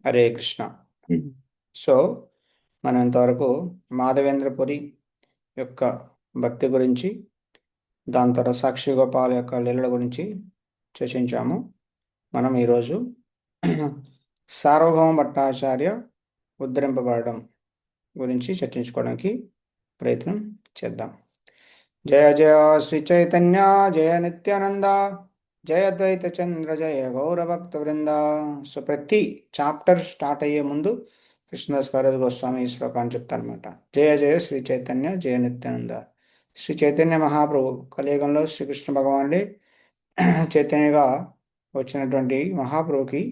Hare Krishna. So మనం ఇంతవరకు మాధవేంద్రపురి యొక్క భక్తి గురించి, దాని తర్వాత సాక్షి గోపాల్ యొక్క లీలల గురించి చర్చించాము. మనం ఈరోజు సార్వభౌమ భట్టాచార్య ఉద్ధరింపబడడం గురించి చర్చించుకోవడానికి ప్రయత్నం చేద్దాం. జయ జయ శ్రీ చైతన్య, జయ నిత్యానంద, జయ ద్వైత చంద్ర, జయ గౌరభక్త వృంద. సో ప్రతి చాప్టర్ స్టార్ట్ అయ్యే ముందు కృష్ణదాస్ కారజ్ గోస్వామి ఈ శ్లోకాన్ని చెప్తారనమాట. జయ జయ శ్రీ చైతన్య, జయ నిత్యానంద. శ్రీ చైతన్య మహాప్రభు కలియుగంలో శ్రీకృష్ణ భగవానుడే చైతన్యగా వచ్చినటువంటి మహాప్రభుకి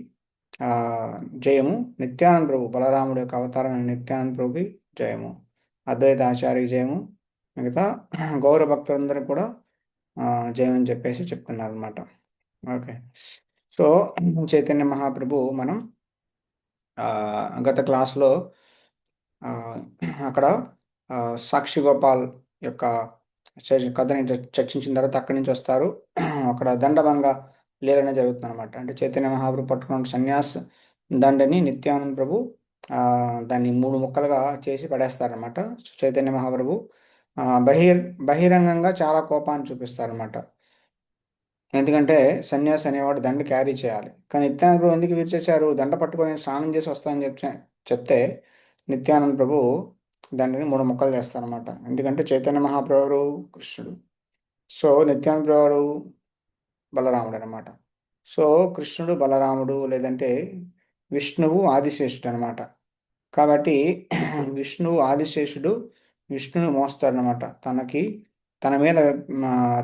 జయము. నిత్యానంద ప్రభు బలరాముడి యొక్క అవతారమైన నిత్యానంద ప్రభుకి జయము. అద్వైత ఆచార్య జయము. మిగతా గౌరవ భక్తులందరూ కూడా జయం అని చెప్పేసి చెప్తున్నారు అనమాట. ఓకే. సో చైతన్య మహాప్రభు మనం గత క్లాస్లో అక్కడ సాక్షి గోపాల్ యొక్క కథని చర్చించిన తర్వాత అక్కడి నుంచి వస్తారు. అక్కడ దండభంగ లీలనే జరుగుతుంది అనమాట. అంటే చైతన్య మహాప్రభు పట్టుకున్న సన్యాస్ దండని నిత్యానంద ప్రభు దాన్ని 3 ముక్కలుగా చేసి పడేస్తారనమాట. చైతన్య మహాప్రభు బహిరంగంగా చాలా కోపాన్ని చూపిస్తారనమాట. ఎందుకంటే సన్యాసి అనేవాడు దండ క్యారీ చేయాలి. కానీ నిత్యానంద ప్రభు ఎందుకు విరిచేశారు? దండ పట్టుకొని స్నానం చేసి వస్తానని చెప్తే నిత్యానంద ప్రభు దండని 3 ముక్కలు చేస్తారనమాట. ఎందుకంటే చైతన్య మహాప్రభు కృష్ణుడు, సో నిత్యానంద ప్రభు బలరాముడు అనమాట. సో కృష్ణుడు బలరాముడు లేదంటే విష్ణువు ఆదిశేషుడు అనమాట. కాబట్టి విష్ణువు ఆదిశేషుడు విష్ణుని మోస్తాడనమాట. తన మీద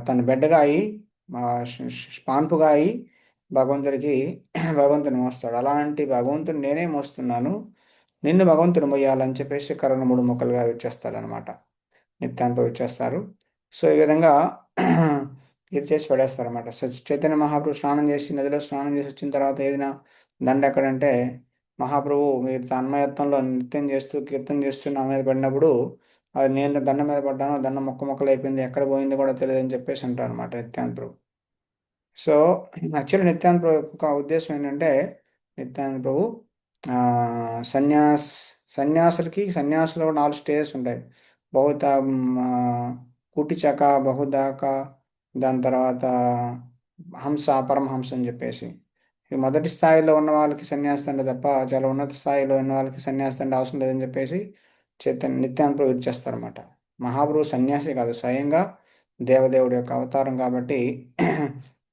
తన బిడ్డగా అయి పాన్పుగా అయి భగవంతుని మోస్తాడు. అలాంటి భగవంతుని నేనే మోస్తున్నాను, నిన్ను భగవంతుడు మొయ్యాలని చెప్పేసి కర్రను 3 ముక్కలుగా ఇచ్చేస్తాడనమాట. నిత్యాన్ని ఇచ్చేస్తారు. సో ఈ విధంగా ఇది చేసి పడేస్తారనమాట. సో చైతన్య మహాప్రభు నదిలో స్నానం చేసి వచ్చిన తర్వాత ఏదైనా దండ ఎక్కడంటే, మహాప్రభు మీరు తన్మయత్వంలో నృత్యం చేస్తూ కీర్తన చేస్తూ నా మీద పడినప్పుడు అది నేను దండ మీద పడ్డాను, దండ ముక్కలు అయిపోయింది, ఎక్కడ పోయింది కూడా తెలియదు అని చెప్పేసి అంటారు అనమాట నిత్యానంద ప్రభు. సో యాక్చువల్లీ నిత్యానంద ప్రభు యొక్క ఉద్దేశం ఏంటంటే, నిత్యానంద ప్రభు సన్యాసులకి సన్యాసులో 4 స్టేజెస్ ఉంటాయి. బహుత కూటిచక, బహుదాక, దాని తర్వాత హంస, పరమహంస అని చెప్పేసి. ఈ మొదటి స్థాయిలో ఉన్న వాళ్ళకి సన్యాసి తప్ప చాలా ఉన్నత స్థాయిలో ఉన్న వాళ్ళకి సన్యాసి అవసరం లేదని చెప్పేసి నిత్యానంద ప్రభు ఇచ్చేస్తారన్నమాట. మహాప్రభు సన్యాసి కాదు, స్వయంగా దేవదేవుడి యొక్క అవతారం కాబట్టి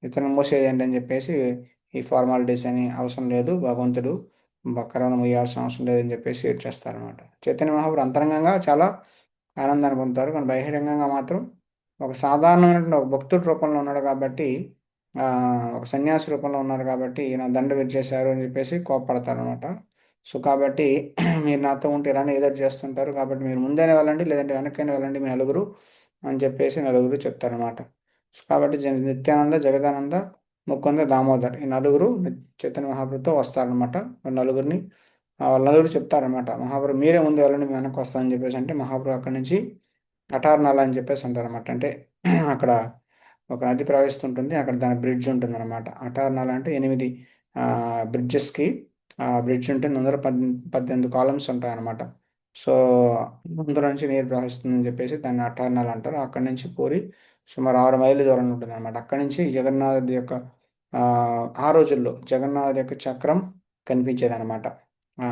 ఇతను మోసేయండి అని చెప్పేసి ఈ ఫార్మాలిటీస్ అని అవసరం లేదు, భగవంతుడు బక్కరను ముయ్యాల్సిన అవసరం లేదని చెప్పేసి ఇచ్చేస్తారనమాట. చైతన్య మహాప్రభు అంతరంగంగా చాలా ఆనందాన్ని పొందుతారు, కానీ బహిరంగంగా మాత్రం ఒక సాధారణమైనటువంటి ఒక భక్తుడి రూపంలో ఉన్నాడు కాబట్టి, ఒక సన్యాసి రూపంలో ఉన్నారు కాబట్టి ఈయన దండ విరిచేశారు అని చెప్పేసి కోపపడతారు అనమాట. సో కాబట్టి మీరు నాతో ఉంటే ఇలానే ఏదో చేస్తుంటారు, కాబట్టి మీరు ముందైనా వెళ్ళండి లేదంటే వెనక్కైనా వెళ్ళండి మీ నలుగురు అని చెప్పేసి నలుగురు చెప్తారనమాట. కాబట్టి నిత్యానంద, జగదానంద, ముకుంద, దామోదర్ ఈ నలుగురు చైతన్య మహాప్రభుతో వస్తారనమాట. నలుగురిని వాళ్ళ నలుగురు చెప్తారనమాట, మహాప్రభు మీరే ముందు వెళ్ళండి మేము వెనక్కి వస్తామని చెప్పేసి. అంటే మహాప్రభు అక్కడి నుంచి అటార్నాల అని చెప్పేసి అంటారనమాట. అంటే అక్కడ ఒక నది ప్రవహిస్తుంటుంది, అక్కడ దాని బ్రిడ్జ్ ఉంటుంది అనమాట. అటార్నాల అంటే 8 బ్రిడ్జెస్కి బ్రిడ్జ్ ఉంటుంది. అందులో 18 కాలమ్స్ ఉంటాయి అనమాట. సో అందులో నుంచి నీరు ప్రవహిస్తుందని చెప్పేసి దాన్ని అటార్నాల్ అంటారు. అక్కడి నుంచి పూరి సుమారు 6 మైళ్ళ దూరం ఉంటుంది అనమాట. అక్కడి నుంచి జగన్నాథుడి యొక్క ఆ రోజుల్లో జగన్నాథుడి యొక్క చక్రం కనిపించేది అనమాట.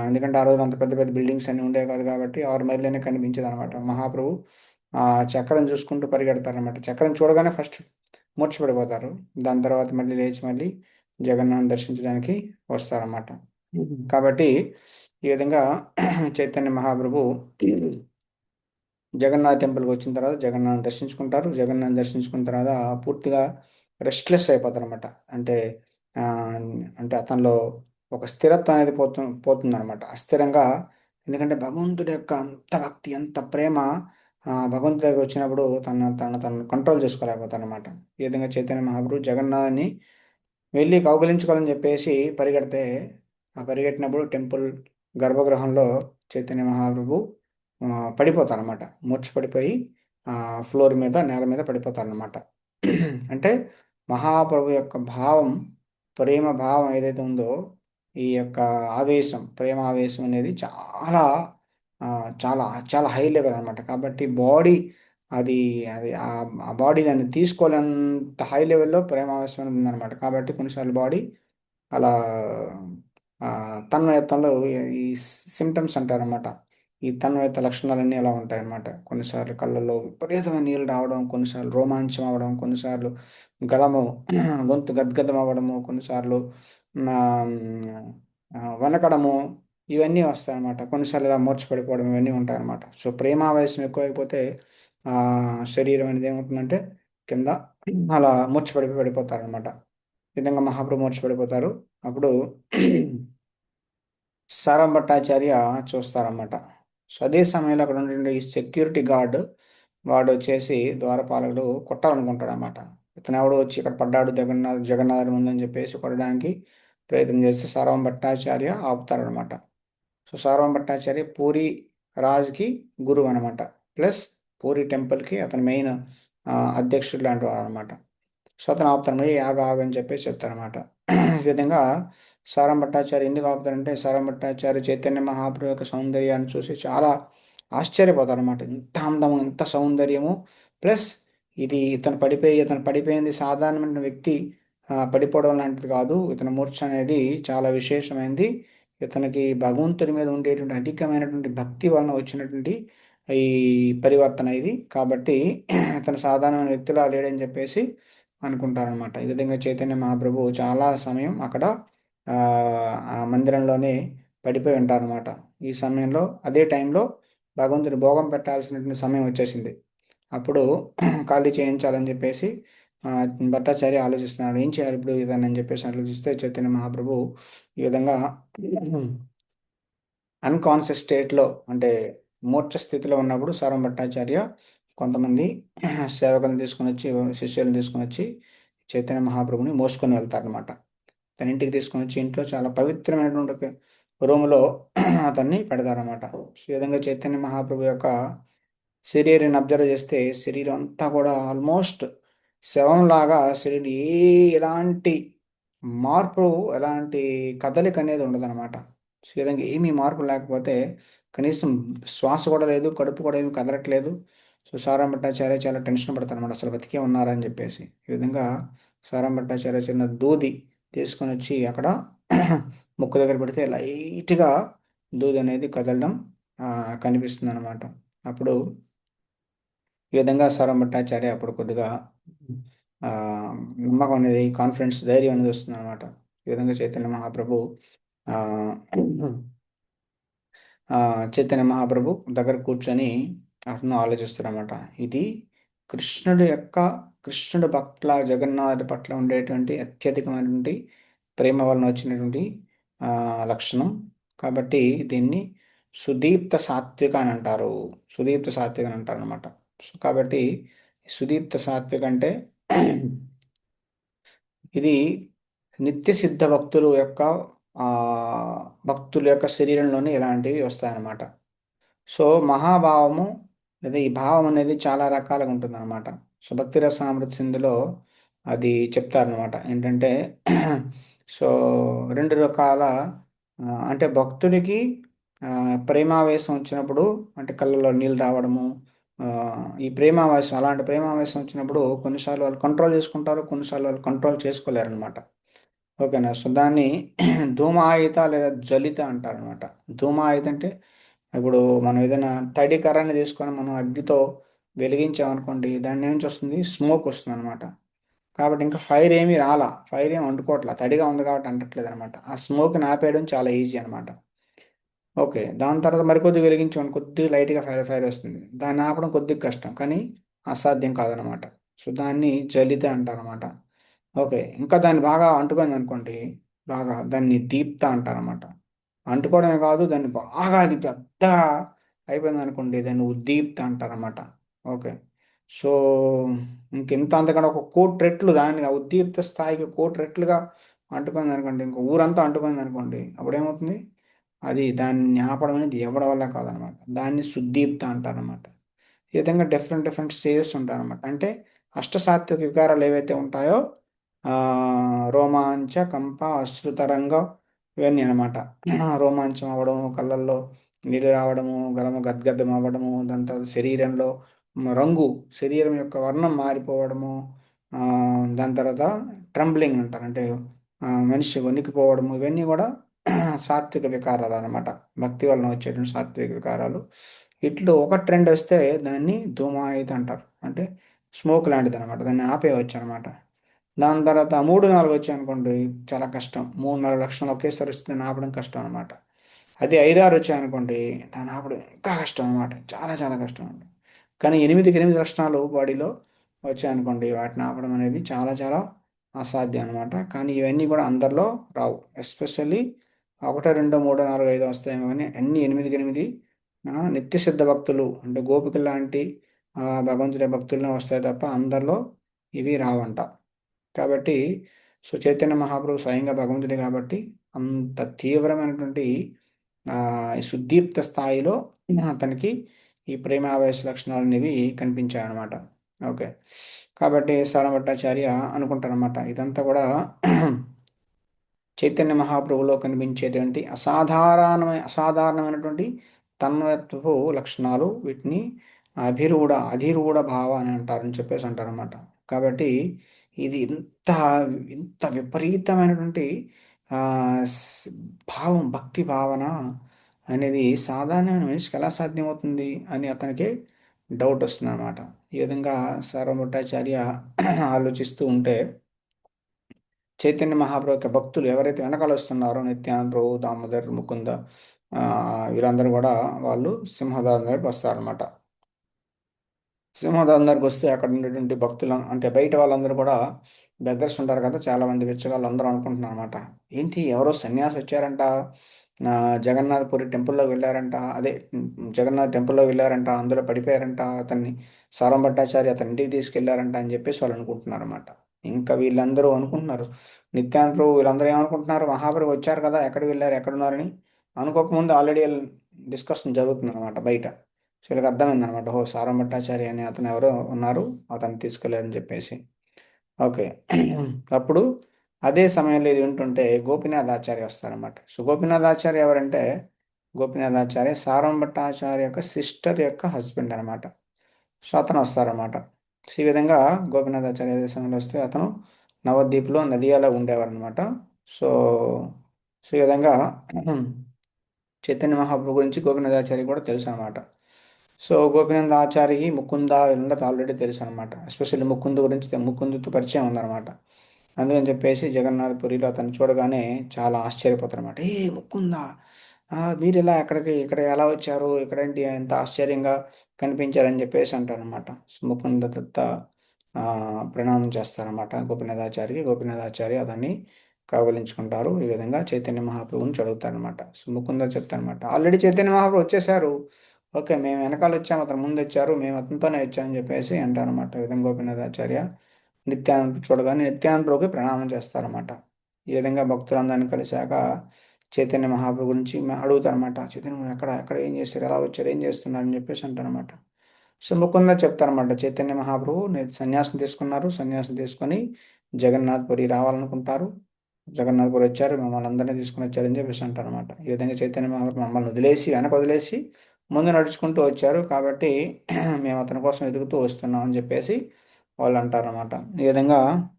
ఎందుకంటే ఆ రోజులు అంత పెద్ద పెద్ద బిల్డింగ్స్ అన్ని ఉండేవి కాదు కాబట్టి 6 మైళ్ళనే కనిపించేది అనమాట. మహాప్రభు ఆ చక్రం చూసుకుంటూ పరిగెడతారనమాట. చక్రం చూడగానే ఫస్ట్ మూర్ఛపడిపోతారు, దాని తర్వాత మళ్ళీ లేచి మళ్ళీ జగన్నాథ్ దర్శించడానికి వస్తారన్నమాట. కాబట్టి ఈ విధంగా చైతన్య మహాప్రభు జగన్నాథ్ టెంపుల్కి వచ్చిన తర్వాత జగన్నాథ్ దర్శించుకుంటారు. జగన్నాథ్ దర్శించుకున్న తర్వాత పూర్తిగా రెస్ట్లెస్ అయిపోతారు అనమాట. అంటే ఆ, అంటే అతనిలో ఒక స్థిరత్వం అనేది పోతుందన్నమాట. అస్థిరంగా, ఎందుకంటే భగవంతుడి యొక్క అంత భక్తి, అంత ప్రేమ భగవంతుడి దగ్గర వచ్చినప్పుడు తను కంట్రోల్ చేసుకోలేకపోతారు అనమాట. ఈ విధంగా చైతన్య మహాప్రభు జగన్నాథ్ని వెళ్ళి కౌగిలించుకోవాలని చెప్పేసి పరిగెట్టినప్పుడు టెంపుల్ గర్భగృహంలో చైతన్య మహాప్రభు పడిపోతారనమాట. మూర్ఛపడిపోయి ఫ్లోర్ మీద, నేల మీద పడిపోతారనమాట. అంటే మహాప్రభు యొక్క భావం, ప్రేమ భావం ఏదైతే ఉందో ఈ యొక్క ఆవేశం, ప్రేమ ఆవేశం అనేది చాలా ఆ, చాలా చాలా హై లెవెల్ అనమాట. కాబట్టి బాడీ అది అది ఆ బాడీ దాన్ని తీసుకోలేనంత హై లెవెల్లో ప్రేమ ఆవేశం అనేది ఉందన్నమాట. కాబట్టి కొన్నిసార్లు బాడీ అలా ఆ, తన్మయత్వంలో ఈ సిమ్టమ్స్ అంటారనమాట. ఈ తన్మయత్వ లక్షణాలన్నీ అలా ఉంటాయన్నమాట. కొన్నిసార్లు కళ్ళల్లో విపరీతమైన నీళ్ళు రావడం, కొన్నిసార్లు రోమాంచం అవ్వడం, కొన్నిసార్లు గలము గొంతు గద్గదం అవ్వడము, కొన్నిసార్లు ఆ, వనకడము, ఇవన్నీ వస్తాయన్నమాట. కొన్నిసార్లు ఇలా మూర్ఛపడిపోవడం ఇవన్నీ ఉంటాయన్నమాట. సో ప్రేమావేశం ఎక్కువైపోతే ఆ శరీరం అనేది ఏమవుతుందంటే కింద అలా పడిపోతారనమాట. ఈ విధంగా మహాప్రభు మూర్ఛపడిపోతారు. అప్పుడు సారం భట్టాచార్య చూస్తారన్నమాట. సో అదే సమయంలో అక్కడ ఉండే ఈ సెక్యూరిటీ గార్డ్ వాడు వచ్చేసి ద్వారపాలకుడు కొట్టాలనుకుంటాడు అనమాట. ఇతను ఎవడో వచ్చి ఇక్కడ పడ్డాడు జగన్నాథుడి ముందని చెప్పేసి కొట్టడానికి ప్రయత్నం చేస్తే సారం భట్టాచార్య ఆపుతారనమాట. సో సారం భట్టాచార్య పూరి రాజ్కి గురువు అనమాట. ప్లస్ పూరి టెంపుల్కి అతను మెయిన్ అధ్యక్షుడు లాంటి వాడు అనమాట. సో అతను ఆపుతారు. ఆగు అని చెప్పేసి చెప్తారనమాట. ఈ విధంగా సారం భట్టాచార్య ఎందుకు ఆపుతారంటే సారం భట్టాచార్య చైతన్య మహాప్రభు యొక్క సౌందర్యాన్ని చూసి చాలా ఆశ్చర్యపోతారనమాట. ఇంత అందము, ఇంత సౌందర్యము, ప్లస్ ఇది ఇతను పడిపోయింది సాధారణమైన వ్యక్తి పడిపోవడం లాంటిది కాదు. ఇతని మూర్ఛ అనేది చాలా విశేషమైనది. ఇతనికి భగవంతుడి మీద ఉండేటువంటి అధికమైనటువంటి భక్తి వలన వచ్చినటువంటి ఈ పరివర్తన ఇది. కాబట్టి ఇతను సాధారణమైన వ్యక్తిలా లేడని చెప్పేసి అనుకుంటారనమాట. ఈ విధంగా చైతన్య మహాప్రభు చాలా సమయం అక్కడ ఆ ఆ మందిరంలోనే పడిపోయి ఉంటారనమాట. ఈ సమయంలో అదే టైంలో భగవంతుని భోగం పెట్టాల్సినటువంటి సమయం వచ్చేసింది. అప్పుడు ఖాళీ చేయించాలని చెప్పేసి ఆ, భట్టాచార్య ఆలోచిస్తున్నాడు. ఏం చేయాలి ఇప్పుడు ఇదని అని చెప్పేసి ఆలోచిస్తే చైతన్య మహాప్రభు ఈ విధంగా అన్కాన్షియస్ స్టేట్లో అంటే మూర్ఛ స్థితిలో ఉన్నప్పుడు సారం భట్టాచార్య కొంతమంది సేవకులను తీసుకొని వచ్చి శిష్యులను తీసుకొని వచ్చి చైతన్య మహాప్రభుని మోసుకొని వెళ్తారనమాట. తన ఇంటికి తీసుకొని వచ్చి ఇంట్లో చాలా పవిత్రమైనటువంటి ఒక రూములో అతన్ని పెడతారనమాట. ఈ విధంగా చైతన్య మహాప్రభు యొక్క శరీరాన్ని అబ్జర్వ్ చేస్తే శరీరం అంతా కూడా ఆల్మోస్ట్ శవంలాగా శరీరం ఎలాంటి మార్పు, ఎలాంటి కదలిక అనేది ఉండదన్నమాట. ఈ విధంగా ఏమీ మార్పు లేకపోతే కనీసం శ్వాస కూడా లేదు, కడుపు కూడా ఏమి కదలట్లేదు. సో సారం భట్టాచార్య చాలా టెన్షన్ పడతారు అనమాట, అసలు బతికే ఉన్నారా అని చెప్పేసి. ఈ విధంగా సారం భట్టాచార్య చిన్న దూది తీసుకొని వచ్చి అక్కడ ముక్కు దగ్గర పెడితే లైట్గా దూది అనేది కదలడం కనిపిస్తుంది అనమాట. అప్పుడు ఈ విధంగా సారం భట్టాచార్య అప్పుడు కొద్దిగా ఆ, నమ్మకం అనేది, కాన్ఫిడెన్స్, ధైర్యం అనేది వస్తుంది అనమాట. ఈ విధంగా చైతన్య మహాప్రభు ఆ, ఆ, చైతన్య మహాప్రభు దగ్గర కూర్చొని అతను ఆలోచిస్తారన్నమాట. ఇది కృష్ణుడి యొక్క కృష్ణుడి పట్ల, జగన్నాథుడి పట్ల ఉండేటువంటి అత్యధికమైనటువంటి ప్రేమ వలన వచ్చినటువంటి ఆ, లక్షణం. కాబట్టి దీన్ని సుదీప్త సాత్విక అని అంటారు. సుదీప్త సాత్విక అని అంటారు అనమాట. కాబట్టి సుదీప్త సాత్విక అంటే ఇది నిత్య సిద్ధ భక్తుల యొక్క ఆ, భక్తుల యొక్క శరీరంలోనే ఇలాంటివి వస్తాయన్నమాట. సో మహాభావము లేదా ఈ భావం అనేది చాలా రకాలుగా ఉంటుందన్నమాట. సో భక్తి రసామృత సింధులో అది చెప్తారనమాట. ఏంటంటే సో రెండు రకాల అంటే భక్తుడికి ఆ, ప్రేమావేశం వచ్చినప్పుడు అంటే కళ్ళలో నీళ్ళు రావడము, ఆ, ఈ ప్రేమావేశం, అలాంటి ప్రేమావేశం వచ్చినప్పుడు కొన్నిసార్లు వాళ్ళు కంట్రోల్ చేసుకుంటారు, కొన్నిసార్లు వాళ్ళు కంట్రోల్ చేసుకోలేరు అనమాట. ఓకేనా. సో దాన్ని ధూమాయిత లేదా జ్వలిత అంటారనమాట. ధూమాయిత అంటే ఇప్పుడు మనం ఏదైనా తడి కర్రని తీసుకొని మనం అగ్గితో వెలిగించామనుకోండి, దాని నుంచి వస్తుంది స్మోక్ వస్తుంది అనమాట. కాబట్టి ఇంకా ఫైర్ ఏమీ రాలా, ఫైర్ ఏమి అంటుకోవట్లా, తడిగా ఉంది కాబట్టి అంటట్లేదు అనమాట. ఆ స్మోక్ని ఆపేయడం చాలా ఈజీ అనమాట. ఓకే, దాని తర్వాత మరికొద్ది వెలిగించామని కొద్దిగా లైట్గా ఫైర్ ఫైర్ వస్తుంది. దాన్ని ఆపడం కొద్దిగా కష్టం కానీ అసాధ్యం కాదనమాట. సో దాన్ని జలిత అంటారనమాట. ఓకే, ఇంకా దాన్ని బాగా అంటుకుంది అనుకోండి, బాగా దాన్ని దీప్త అంటారనమాట. అంటుకోవడమే కాదు, దాన్ని బాగా అది పెద్దగా అయిపోయింది అనుకోండి, దాన్ని ఉద్దీప్త అంటారనమాట. ఓకే. సో ఇంకెంత అంతకంటే ఒక కోటి రెట్లు దాన్ని ఆ ఉద్దీప్త స్థాయికి కోటి రెట్లుగా అంటుకుంది అనుకోండి, ఇంకా ఊరంతా అంటుకుంది అనుకోండి, అప్పుడు ఏమవుతుంది, అది దాన్ని ఆపడం అనేది ఎవరి వల్ల కాదనమాట. దాన్ని సుద్దీప్త అంటారనమాట. ఈ విధంగా డిఫరెంట్ డిఫరెంట్ స్టేజెస్ ఉంటాయన్నమాట. అంటే అష్టసాత్విక వికారాలు ఏవైతే ఉంటాయో రోమాంచ, కంప, అశ్రుతరంగ, ఇవన్నీ అనమాట. రోమాంచం అవ్వడము, కళ్ళల్లో నీళ్ళు రావడము, గలము గద్గద్దం అవ్వడము, దాని తర్వాత శరీరంలో రంగు, శరీరం యొక్క వర్ణం మారిపోవడము, ఆ, దాని తర్వాత ట్రంబ్లింగ్ అంటారు, అంటే మనిషి వణికిపోవడము, ఇవన్నీ కూడా సాత్విక వికారాలు అనమాట. భక్తి వలన వచ్చేటువంటి సాత్విక వికారాలు. ఇట్లు ఒక ట్రెండ్ వస్తే దాన్ని ధూమాయిత్ అంటారు, అంటే స్మోక్ లాంటిది అనమాట, దాన్ని ఆపేయవచ్చు అనమాట. దాని తర్వాత 3, 4 వచ్చాయి అనుకోండి, చాలా కష్టం. 3, 4 లక్షణాలు ఒకేసారి వస్తే దాన్ని ఆపడం కష్టం అనమాట. అదే 5, 6 వచ్చాయనుకోండి, దాన్ని ఆపడం ఇంకా కష్టం అనమాట, చాలా చాలా కష్టం అనమాట. కానీ 8కి 8 లక్షణాలు బాడీలో వచ్చాయనుకోండి, వాటిని ఆపడం అనేది చాలా చాలా అసాధ్యం అనమాట. కానీ ఇవన్నీ కూడా అందరిలో రావు. ఎస్పెషల్లీ 1, 2, 3, 4, 5 వస్తాయేమో, కానీ అన్ని 8కి 8 నిత్య సిద్ధ భక్తులు, అంటే గోపికలు లాంటి భగవంతుడి భక్తులనే వస్తాయి తప్ప అందరిలో ఇవి రావంట. కాబట్టి చైతన్య మహాప్రభు స్వయంగా భగవంతుడే కాబట్టి అంత తీవ్రమైనటువంటి ఈ సుదీప్త స్థాయిలో అతనికి ఈ ప్రేమావేశ లక్షణాలు అనేవి కనిపించాయన్నమాట. ఓకే. కాబట్టి సారభట్టాచార్య అనుకుంటారన్నమాట, ఇదంతా కూడా చైతన్య మహాప్రభులో కనిపించేటువంటి అసాధారణమైనటువంటి తన్మయత్వపు లక్షణాలు, వీటిని అధిరూఢ భావ అని అంటారని చెప్పేసి అంటారనమాట. కాబట్టి ఇది ఇంత ఇంత విపరీతమైనటువంటి ఆ, స్- భావం, భక్తి భావన అనేది సాధారణమైన మనిషికి ఎలా సాధ్యమవుతుంది అని అతనికి డౌట్ వస్తుంది అనమాట. ఈ విధంగా సార్వభట్టాచార్య ఆలోచిస్తూ ఉంటే, చైతన్య మహాప్రభు యొక్క భక్తులు ఎవరైతే వెనకాల వస్తున్నారో, నిత్యానంద ప్రభు, దామోదర్, ముకుంద, ఆ, వీళ్ళందరూ కూడా వాళ్ళు సింహదారి దగ్గరికి వస్తారనమాట. సింహదారి దగ్గరికి వస్తే అక్కడ ఉండేటువంటి భక్తులు, అంటే బయట వాళ్ళందరూ కూడా బెగ్గర్స్ ఉంటారు కదా, చాలా మంది బిచ్చగాళ్ళు అందరూ అనుకుంటున్నారు అనమాట, ఏంటి ఎవరో సన్యాసి వచ్చారంట, జగన్నాథపురి టెంపుల్లోకి వెళ్ళారంట, అదే జగన్నాథ్ టెంపుల్లోకి వెళ్ళారంట, అందులో పడిపోయారంట, అతన్ని సారం భట్టాచార్య అతని ఇంటికి తీసుకెళ్లారంట అని చెప్పేసి వాళ్ళు అనుకుంటున్నారు అనమాట. ఇంకా వీళ్ళందరూ అనుకుంటున్నారు, నిత్యానంద ప్రభు వీళ్ళందరూ ఏమనుకుంటున్నారు, మహాప్రభు వచ్చారు కదా, ఎక్కడికి వెళ్ళారు, ఎక్కడున్నారని అనుకోకముందు ఆల్రెడీ డిస్కషన్ జరుగుతుంది అనమాట బయట. సో వీళ్ళకి అర్థమైంది అనమాట, ఓహో సారం భట్టాచార్య అని అతను ఎవరో ఉన్నారు, అతను తీసుకెళ్లారని చెప్పేసి. ఓకే. అప్పుడు అదే సమయంలో ఇది వింటుంటే గోపీనాథ్ ఆచార్య వస్తారనమాట. సో గోపీనాథ్ ఆచార్య ఎవరంటే, గోపీనాథ్ ఆచార్య సారం భట్టాచార్య యొక్క సిస్టర్ యొక్క హస్బెండ్ అనమాట. సో అతను వస్తారనమాట. సో ఈ విధంగా గోపీనాథ్ ఆచార్య అదే సమయంలో వస్తే, అతను నవద్వీప్లో నదియాలో ఉండేవారు అనమాట. సో సో ఈ విధంగా చైతన్య మహాప్రభు గురించి గోపీనాథాచార్య కూడా తెలుసు అనమాట. సో గోపీనాథాచార్యకి ముకుంద వీళ్ళందరికీ ఆల్రెడీ తెలుసు అనమాట. ఎస్పెషల్లీ ముకుంద గురించి ముకుందతో పరిచయం ఉందన్నమాట. అందుకని చెప్పేసి జగన్నాథపురిలో అతను చూడగానే చాలా ఆశ్చర్యపోతారన్నమాట. ఏ ముకుందా, మీరు ఇలా ఇక్కడ ఎలా వచ్చారు, ఇక్కడేంటి ఎంత ఆశ్చర్యంగా కనిపించారని చెప్పేసి అంటారనమాట. సో ముకుంద దత్త ఆ, ప్రణామం చేస్తారనమాట గోపీనాథాచార్యకి. గోపీనాథాచార్య అతన్ని కౌగలించుకుంటారు. ఈ విధంగా చైతన్య మహాప్రభుని చదువుతారనమాట. సో ముకుంద చెప్తారనమాట, ఆల్రెడీ చైతన్య మహాప్రభు వచ్చేసారు, ఓకే మేము వెనకాల వచ్చాము, అతను ముందు వచ్చారు, మేము అతనితోనే వచ్చామని చెప్పేసి అంటారనమాట. ఈ విధంగా గోపీనాథాచార్య నిత్యానంద చూడగానే నిత్యానంద ప్రభుకి ప్రణామం చేస్తారన్నమాట. ఈ విధంగా భక్తులందరినీ కలిశాక చైతన్య మహాప్రభు గురించి అడుగుతారన్నమాట, చైతన్య మహాప్రభు ఎక్కడ ఎక్కడ ఏం చేస్తారు, ఎలా వచ్చారు, ఏం చేస్తున్నారు అని చెప్పేసి అంటారన్నమాట. సో ముకుంద చెప్తారన్నమాట, చైతన్య మహాప్రభు సన్యాసం తీసుకున్నారు, సన్యాసం తీసుకొని జగన్నాథ్పురి రావాలనుకుంటారు, జగన్నాథ్పురి వచ్చారు, మమ్మల్ని అందరినీ తీసుకుని వచ్చారని చెప్పేసి అంటారన్నమాట. ఈ విధంగా చైతన్య మహాప్రభు మమ్మల్ని వదిలేసి వెనక వదిలేసి ముందు నడుచుకుంటూ వచ్చారు, కాబట్టి మేము అతని కోసం వెతుకుతూ వస్తున్నాం అని చెప్పేసి వాళ్ళు అంటారన్నమాట. ఈ విధంగా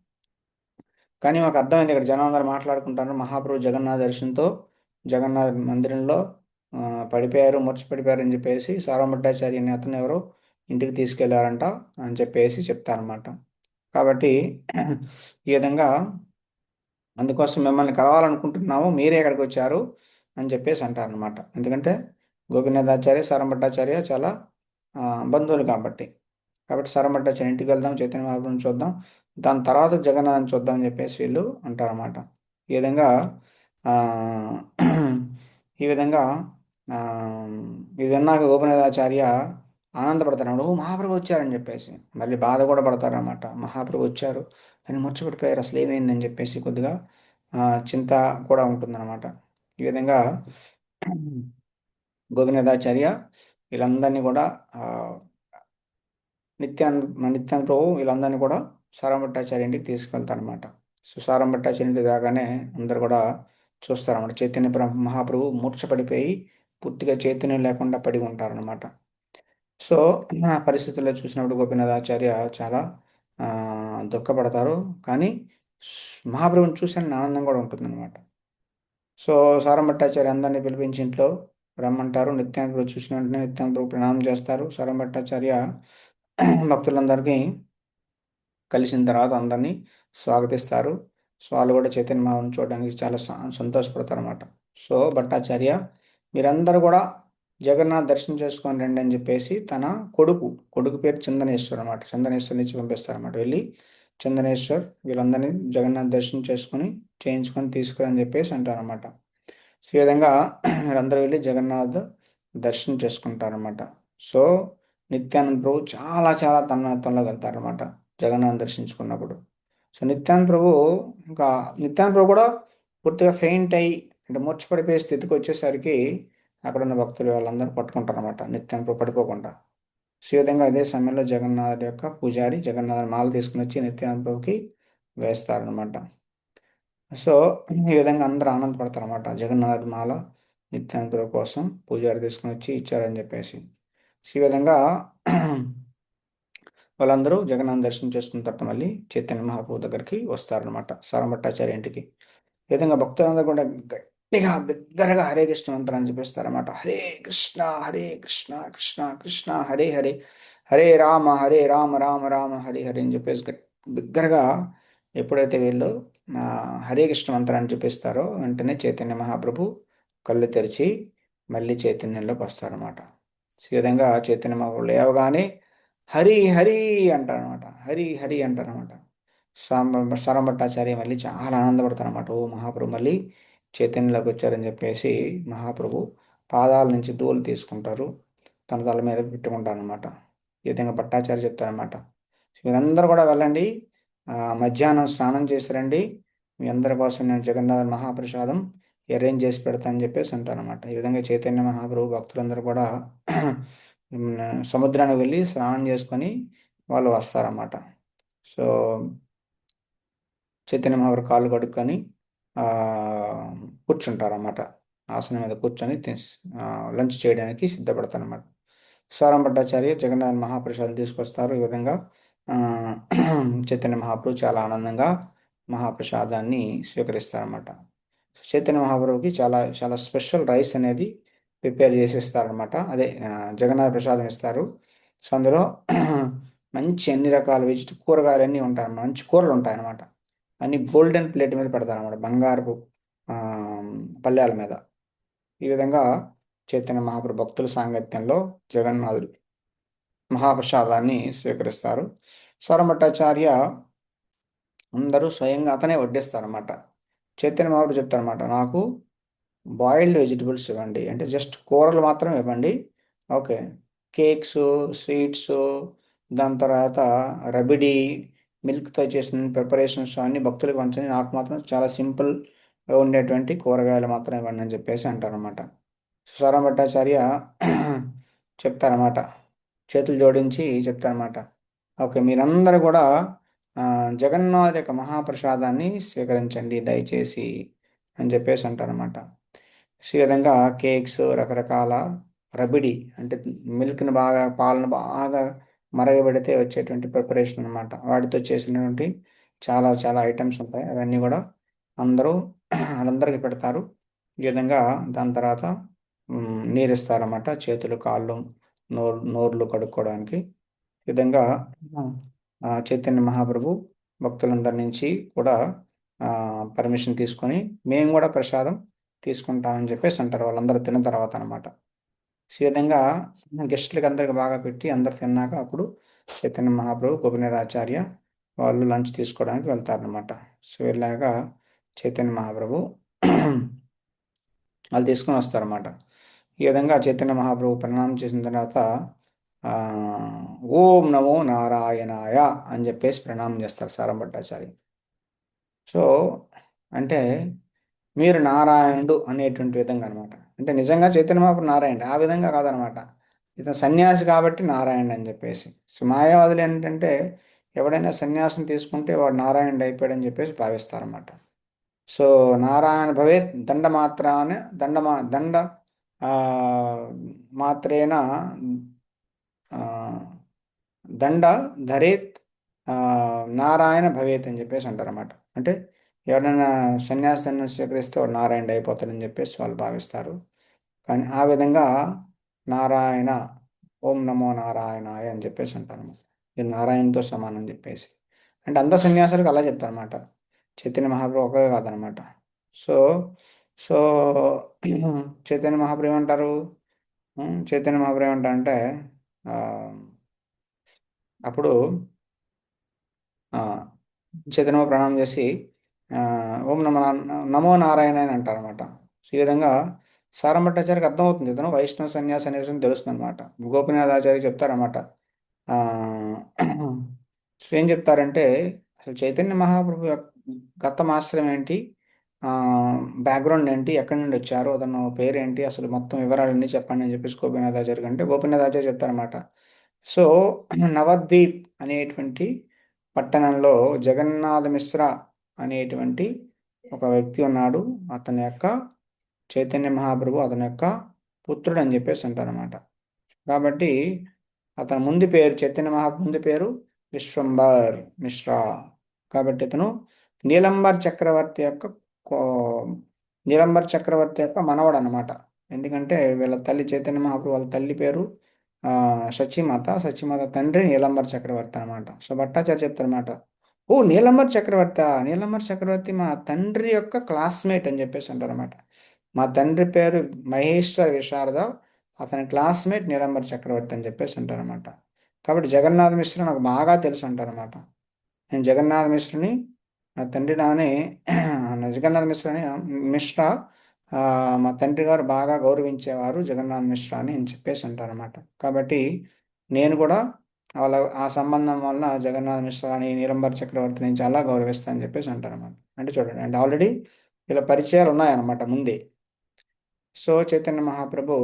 కానీ మాకు అర్థమైంది, ఇక్కడ జనం అందరూ మాట్లాడుకుంటారు, మహాప్రభు జగన్నాథ దర్శనంతో జగన్నాథ మందిరంలో ఆ, పడిపోయారు, మూర్ఛ పడిపోయారు అని చెప్పేసి సారంభట్టాచార్యని అతను ఎవరో ఇంటికి తీసుకెళ్లారంట అని చెప్పేసి చెప్తారన్నమాట. కాబట్టి ఈ విధంగా అందుకోసం మిమ్మల్ని కలవాలనుకుంటున్నాము, మీరే ఎక్కడికి వచ్చారు అని చెప్పేసి అంటారనమాట. ఎందుకంటే గోపీనాథాచార్య సారంభట్టాచార్య చాలా ఆ, బంధువులు కాబట్టి. కాబట్టి సారంభట్టాచార్య ఇంటికి వెళ్దాం, చైతన్య మహాప్రభుని చూద్దాం, దాని తర్వాత జగన్నాథ్ని చూద్దాం అని చెప్పేసి వీళ్ళు అంటారన్నమాట. ఈ విధంగా ఆ, ఈ విధంగా ఆ, ఇది విన్నాక గోపీనాథాచార్య ఆనందపడతారు, ఓ మహాప్రభు వచ్చారని చెప్పేసి. మళ్ళీ బాధ కూడా పడతారన్నమాట, మహాప్రభు వచ్చారు అని మర్చిపెట్టిపోయారు, అసలు ఏమైందని చెప్పేసి కొద్దిగా ఆ, చింత కూడా ఉంటుందన్నమాట. ఈ విధంగా గోవిందాచార్య వీళ్ళందరినీ కూడా ఆ, నిత్యానంద ప్రభు వీళ్ళందరినీ కూడా సారంభట్టాచార్య ఇంటికి తీసుకెళ్తారనమాట. సో సారంభట్టాచార్య ఇంటికి రాగానే అందరు కూడా చూస్తారన్నమాట. చైతన్య మహాప్రభు మూర్ఛపడిపోయి పూర్తిగా చైతన్యం లేకుండా పడి ఉంటారన్నమాట. సో, ఆ పరిస్థితుల్లో చూసినప్పుడు గోపీనాథాచార్య చాలా దుఃఖపడతారు. కానీ మహాప్రభుని చూసిన ఆనందం కూడా ఉంటుందన్నమాట. సో, సారంభట్టాచార్య అందరిని పిలిపించి ఇంట్లో రమ్మంటారు. నిత్యానంద ప్రభు చూసిన వెంటనే నిత్యానంద ప్రభు ప్రణామం చేస్తారు. సారంభట్టాచార్య భక్తులందరికీ కలిసిన తర్వాత అందరినీ స్వాగతిస్తారు. సో, వాళ్ళు కూడా చైతన్య మహాప్రభుని చూడడానికి చాలా సంతోషపడతారన్నమాట. సో, భట్టాచార్య మీరందరూ కూడా జగన్నాథ్ దర్శనం చేసుకొని రండి అని చెప్పేసి తన కొడుకు పేరు చందనేశ్వర్ అనమాట. చందనేశ్వర్ నుంచి పంపిస్తారన్నమాట. వెళ్ళి చందనేశ్వర్ వీళ్ళందరినీ జగన్నాథ్ దర్శనం చేసుకొని చేయించుకొని తీసుకురని చెప్పేసి అంటారనమాట. సో, ఈ విధంగా వీళ్ళందరూ వెళ్ళి జగన్నాథ్ దర్శనం చేసుకుంటారనమాట. సో, నిత్యానంద ప్రభు చాలా చాలా తన్మయత్వంలో వెళ్తారనమాట జగన్నాథ్ దర్శించుకున్నప్పుడు. సో, నిత్యానంద ప్రభు ఇంకా నిత్యానంద ప్రభు కూడా పూర్తిగా ఫెయింట్ అయ్యి అంటే మూర్ఛపడిపోయే స్థితికి వచ్చేసరికి అక్కడ ఉన్న భక్తులు వాళ్ళందరూ పట్టుకుంటారనమాట నిత్యానంద ప్రభు పడిపోకుండా. సో, ఈ విధంగా అదే సమయంలో జగన్నాథుడి యొక్క పూజారి జగన్నాథ మాల తీసుకుని వచ్చి నిత్యానంద ప్రభుకి వేస్తారనమాట. సో, ఈ విధంగా అందరూ ఆనందపడతారన్నమాట. జగన్నాథ మాల నిత్యానంద ప్రభు కోసం పూజారి తీసుకుని వచ్చి ఇచ్చారని చెప్పేసి. సో, ఈ విధంగా వాళ్ళందరూ జగన్నాథ దర్శనం చేసుకున్న తర్వాత మళ్ళీ చైతన్య మహాప్రభు దగ్గరికి వస్తారనమాట సారంభట్టాచార్య ఇంటికి. ఈ విధంగా భక్తులందరూ కూడా గట్టిగా బిగ్గరగా హరే కృష్ణ మంత్రాన్ని చెప్పిస్తారన్నమాట. హరే కృష్ణ కృష్ణ కృష్ణ హరే హరే హరే రామ రామ రామ హరే హరే అని చెప్పేసి బిగ్గరగా ఎప్పుడైతే వీళ్ళు హరే కృష్ణ మంత్రాన్ని చెప్పిస్తారో వెంటనే చైతన్య మహాప్రభు కళ్ళు తెరిచి మళ్ళీ చైతన్యంలోకి వస్తారన్నమాట. ఈ విధంగా చైతన్య మహాప్రభు లేవగానే హరి హరి అంటారనమాట. హరి హరి అంటారనమాట. సారంభట్టాచార్య మళ్ళీ చాలా ఆనందపడతారనమాట. ఓ మహాప్రభు మళ్ళీ చైతన్యంలోకి వచ్చారని చెప్పేసి మహాప్రభు పాదాల నుంచి ధూళి తీసుకుంటారు. తన తల మీద పెట్టుకుంటారనమాట. ఈ విధంగా భట్టాచార్య చెప్తారనమాట. మీరందరూ కూడా వెళ్ళండి, మధ్యాహ్నం స్నానం చేసి రండి, మీ అందరి కోసం నేను జగన్నాథ మహాప్రసాదం అరేంజ్ చేసి పెడతానని చెప్పేసి అంటారనమాట. ఈ విధంగా చైతన్య మహాప్రభు భక్తులందరూ కూడా సముద్రానికి వెళ్ళి స్నానం చేసుకొని వాళ్ళు వస్తారన్నమాట. సో, చైతన్య మహాప్రభు కాళ్ళు కడుక్కొని కూర్చుంటారన్నమాట. ఆసనం మీద కూర్చొని లంచ్ చేయడానికి సిద్ధపడతారన్నమాట. సారంభట్టాచార్య జగన్నాథ మహాప్రసాదం తీసుకొస్తారు. ఈ విధంగా చైతన్య మహాప్రభు చాలా ఆనందంగా మహాప్రసాదాన్ని స్వీకరిస్తారన్నమాట. చైతన్య మహాప్రభుకి చాలా చాలా స్పెషల్ రైస్ అనేది ప్రిపేర్ చేసి ఇస్తారనమాట. అదే జగన్నాథ ప్రసాదం ఇస్తారు. సో, అందులో మంచి అన్ని రకాల కూరగాయలు అన్నీ ఉంటాయి, మంచి కూరలు ఉంటాయి అన్నమాట. అన్ని గోల్డెన్ ప్లేట్ మీద పెడతారన్నమాట, బంగారపు పళ్ళాల మీద. ఈ విధంగా చైతన్య మహాప్రభు భక్తుల సాంగత్యంలో జగన్నాథుడు మహాప్రసాదాన్ని స్వీకరిస్తారు. స్వరమఠాచార్య అందరూ స్వయంగా అతనే వడ్డిస్తారన్నమాట. చైతన్య మహాప్రభు చెప్తారన్నమాట, నాకు బాయిల్డ్ వెజిటబుల్స్ ఇవ్వండి, అంటే జస్ట్ కూరలు మాత్రం ఇవ్వండి. ఓకే, కేక్స్, స్వీట్స్, దాని తర్వాత రబిడి, మిల్క్తో చేసిన ప్రిపరేషన్స్ అన్ని భక్తులకు పంచండి, నాకు మాత్రం చాలా సింపుల్ ఉండేటువంటి కూరగాయలు మాత్రం ఇవ్వండి అని చెప్పేసి అంటారనమాట. సుసారాం భట్టాచార్య చెప్తారన్నమాట, చేతులు జోడించి చెప్తారన్నమాట, ఓకే మీరందరూ కూడా జగన్నాథ్ యొక్క మహాప్రసాదాన్ని స్వీకరించండి దయచేసి అని చెప్పేసి అంటారనమాట. ఈ విధంగా కేక్స్, రకరకాల రబిడి అంటే మిల్క్ని బాగా పాలను బాగా మరగబెడితే వచ్చేటువంటి ప్రిపరేషన్ అనమాట. వాటితో చేసినటువంటి చాలా చాలా ఐటమ్స్ ఉంటాయి. అవన్నీ కూడా అందరూ వాళ్ళందరికీ పెడతారు. ఈ విధంగా దాని తర్వాత నీరు ఇస్తారన్నమాట, చేతులు కాళ్ళు నోర్లు కడుక్కోవడానికి. ఈ విధంగా చైతన్య మహాప్రభు భక్తులందరి నుంచి కూడా పర్మిషన్ తీసుకొని మేము కూడా ప్రసాదం తీసుకుంటామని చెప్పేసి అంటారు వాళ్ళందరూ తిన్న తర్వాత అనమాట. ఈ విధంగా గెస్టులకి అందరికి బాగా పెట్టి అందరు తిన్నాక అప్పుడు చైతన్య మహాప్రభు గోపినాథ ఆచార్య వాళ్ళు లంచ్ తీసుకోవడానికి వెళ్తారనమాట. సో, వెళ్ళాక చైతన్య మహాప్రభు వాళ్ళు తీసుకొని వస్తారన్నమాట. ఈ విధంగా చైతన్య మహాప్రభు ప్రణామం చేసిన తర్వాత ఓం నమో నారాయణాయ అని చెప్పేసి ప్రణామం చేస్తారు సారంభట్టాచార్య. సో, అంటే మీరు నారాయణుడు అనేటువంటి విధంగా అనమాట. అంటే నిజంగా చైతన్య మహాప్రభు నారాయణుడు ఆ విధంగా కాదనమాట, ఇతను సన్యాసి కాబట్టి నారాయణుడు అని చెప్పేసి. సో, మాయావాదులు ఏంటంటే ఎవడైనా సన్యాసం తీసుకుంటే వాడు నారాయణుడు అయిపోయాడని చెప్పేసి భావిస్తారన్నమాట. సో నారాయణ భవేత్ దండమాత్రాన్ని దండ ఆ, మాత్రేన ఆ, దండ ధరేత్ ఆ, నారాయణ భవేత్ అని చెప్పేసి అంటారు అన్నమాట. అంటే ఎవరైనా సన్యాసాన్ని స్వీకరిస్తే వాడు నారాయణుడు అయిపోతాడని చెప్పేసి వాళ్ళు భావిస్తారు. కానీ ఆ విధంగా నారాయణ, ఓం నమో నారాయణాయ అని చెప్పేసి అంటారు. ఇది నారాయణతో సమానం అని చెప్పేసి. అంటే అందరు సన్యాసులకు అలా చెప్తారన్నమాట. చైతన్య మహాప్రభు ఒకే కాదనమాట. సో సో చైతన్య మహాప్రభు ఏమంటారు? చైతన్య మహాప్రభు ఏమంటారంటే ఆ, అప్పుడు ఆ, చైతన్య ప్రణామం చేసి ఆ, ఓం నమో నారాయణ అని అంటారు అనమాట. సో ఈ విధంగా సారంభట్టాచార్యకి అర్థమవుతుంది, ఇతను వైష్ణవ సన్యాసి అనే విషయం తెలుస్తుంది అనమాట. గోపినాథాచార్య చెప్తారన్నమాట. ఆ, సో ఏం చెప్తారంటే అసలు చైతన్య మహాప్రభు యొక్క గతం ఆశ్రమం ఏంటి, ఆ, బ్యాక్గ్రౌండ్ ఏంటి, ఎక్కడి నుండి వచ్చారు, అతను పేరేంటి, అసలు మొత్తం వివరాలన్నీ చెప్పండి అని చెప్పేసి గోపినాథాచార్య అంటే గోపినాథాచార్య చెప్తారన్నమాట. సో నవద్వీప్ అనేటువంటి పట్టణంలో జగన్నాథ మిశ్ర అనేటువంటి ఒక వ్యక్తి ఉన్నాడు. అతని యొక్క చైతన్య మహాప్రభు అతని యొక్క పుత్రుడు అని చెప్పేసి అంటారనమాట. కాబట్టి అతని ముందు పేరు చైతన్య మహాప్రభు ముందు పేరు విశ్వంబర్ మిశ్రా. కాబట్టి ఇతను నీలంబర్ చక్రవర్తి యొక్క కో- నీలంబర్ చక్రవర్తి యొక్క మనవడు అనమాట. ఎందుకంటే వీళ్ళ తల్లి చైతన్య మహాప్రభు వాళ్ళ తల్లి పేరు సచీమాత, సచీమాత తండ్రి నీలంబర్ చక్రవర్తి అనమాట. సో భట్టాచార్య చెప్తారన్నమాట, ఓ నీలంబర్ చక్రవర్తి, నీలంబర్ చక్రవర్తి మా తండ్రి యొక్క క్లాస్మేట్ అని చెప్పేసి అంటారన్నమాట. మా తండ్రి పేరు మహేశ్వర్ విశారద, అతని క్లాస్మేట్ నీలంబర్ చక్రవర్తి అని చెప్పేసి అంటారన్నమాట. కాబట్టి జగన్నాథ మిశ్ర నాకు బాగా తెలుసు అంటారన్నమాట. నేను జగన్నాథ మిశ్రని నా తండ్రి నాని జగన్నాథ మిశ్రని మిశ్రా మా తండ్రి గారు బాగా గౌరవించేవారు జగన్నాథ్ మిశ్రా అని చెప్పేసి అంటారన్నమాట. కాబట్టి నేను కూడా వాళ్ళ ఆ సంబంధం వలన జగన్నాథ్ మిశ్రా అని నీలంబర్ చక్రవర్తిని చాలా గౌరవిస్తానని చెప్పేసి అంటారన్నమాట. అంటే చూడండి, అంటే ఆల్రెడీ ఇలా పరిచయాలు ఉన్నాయన్నమాట ముందే. సో చైతన్య మహాప్రభు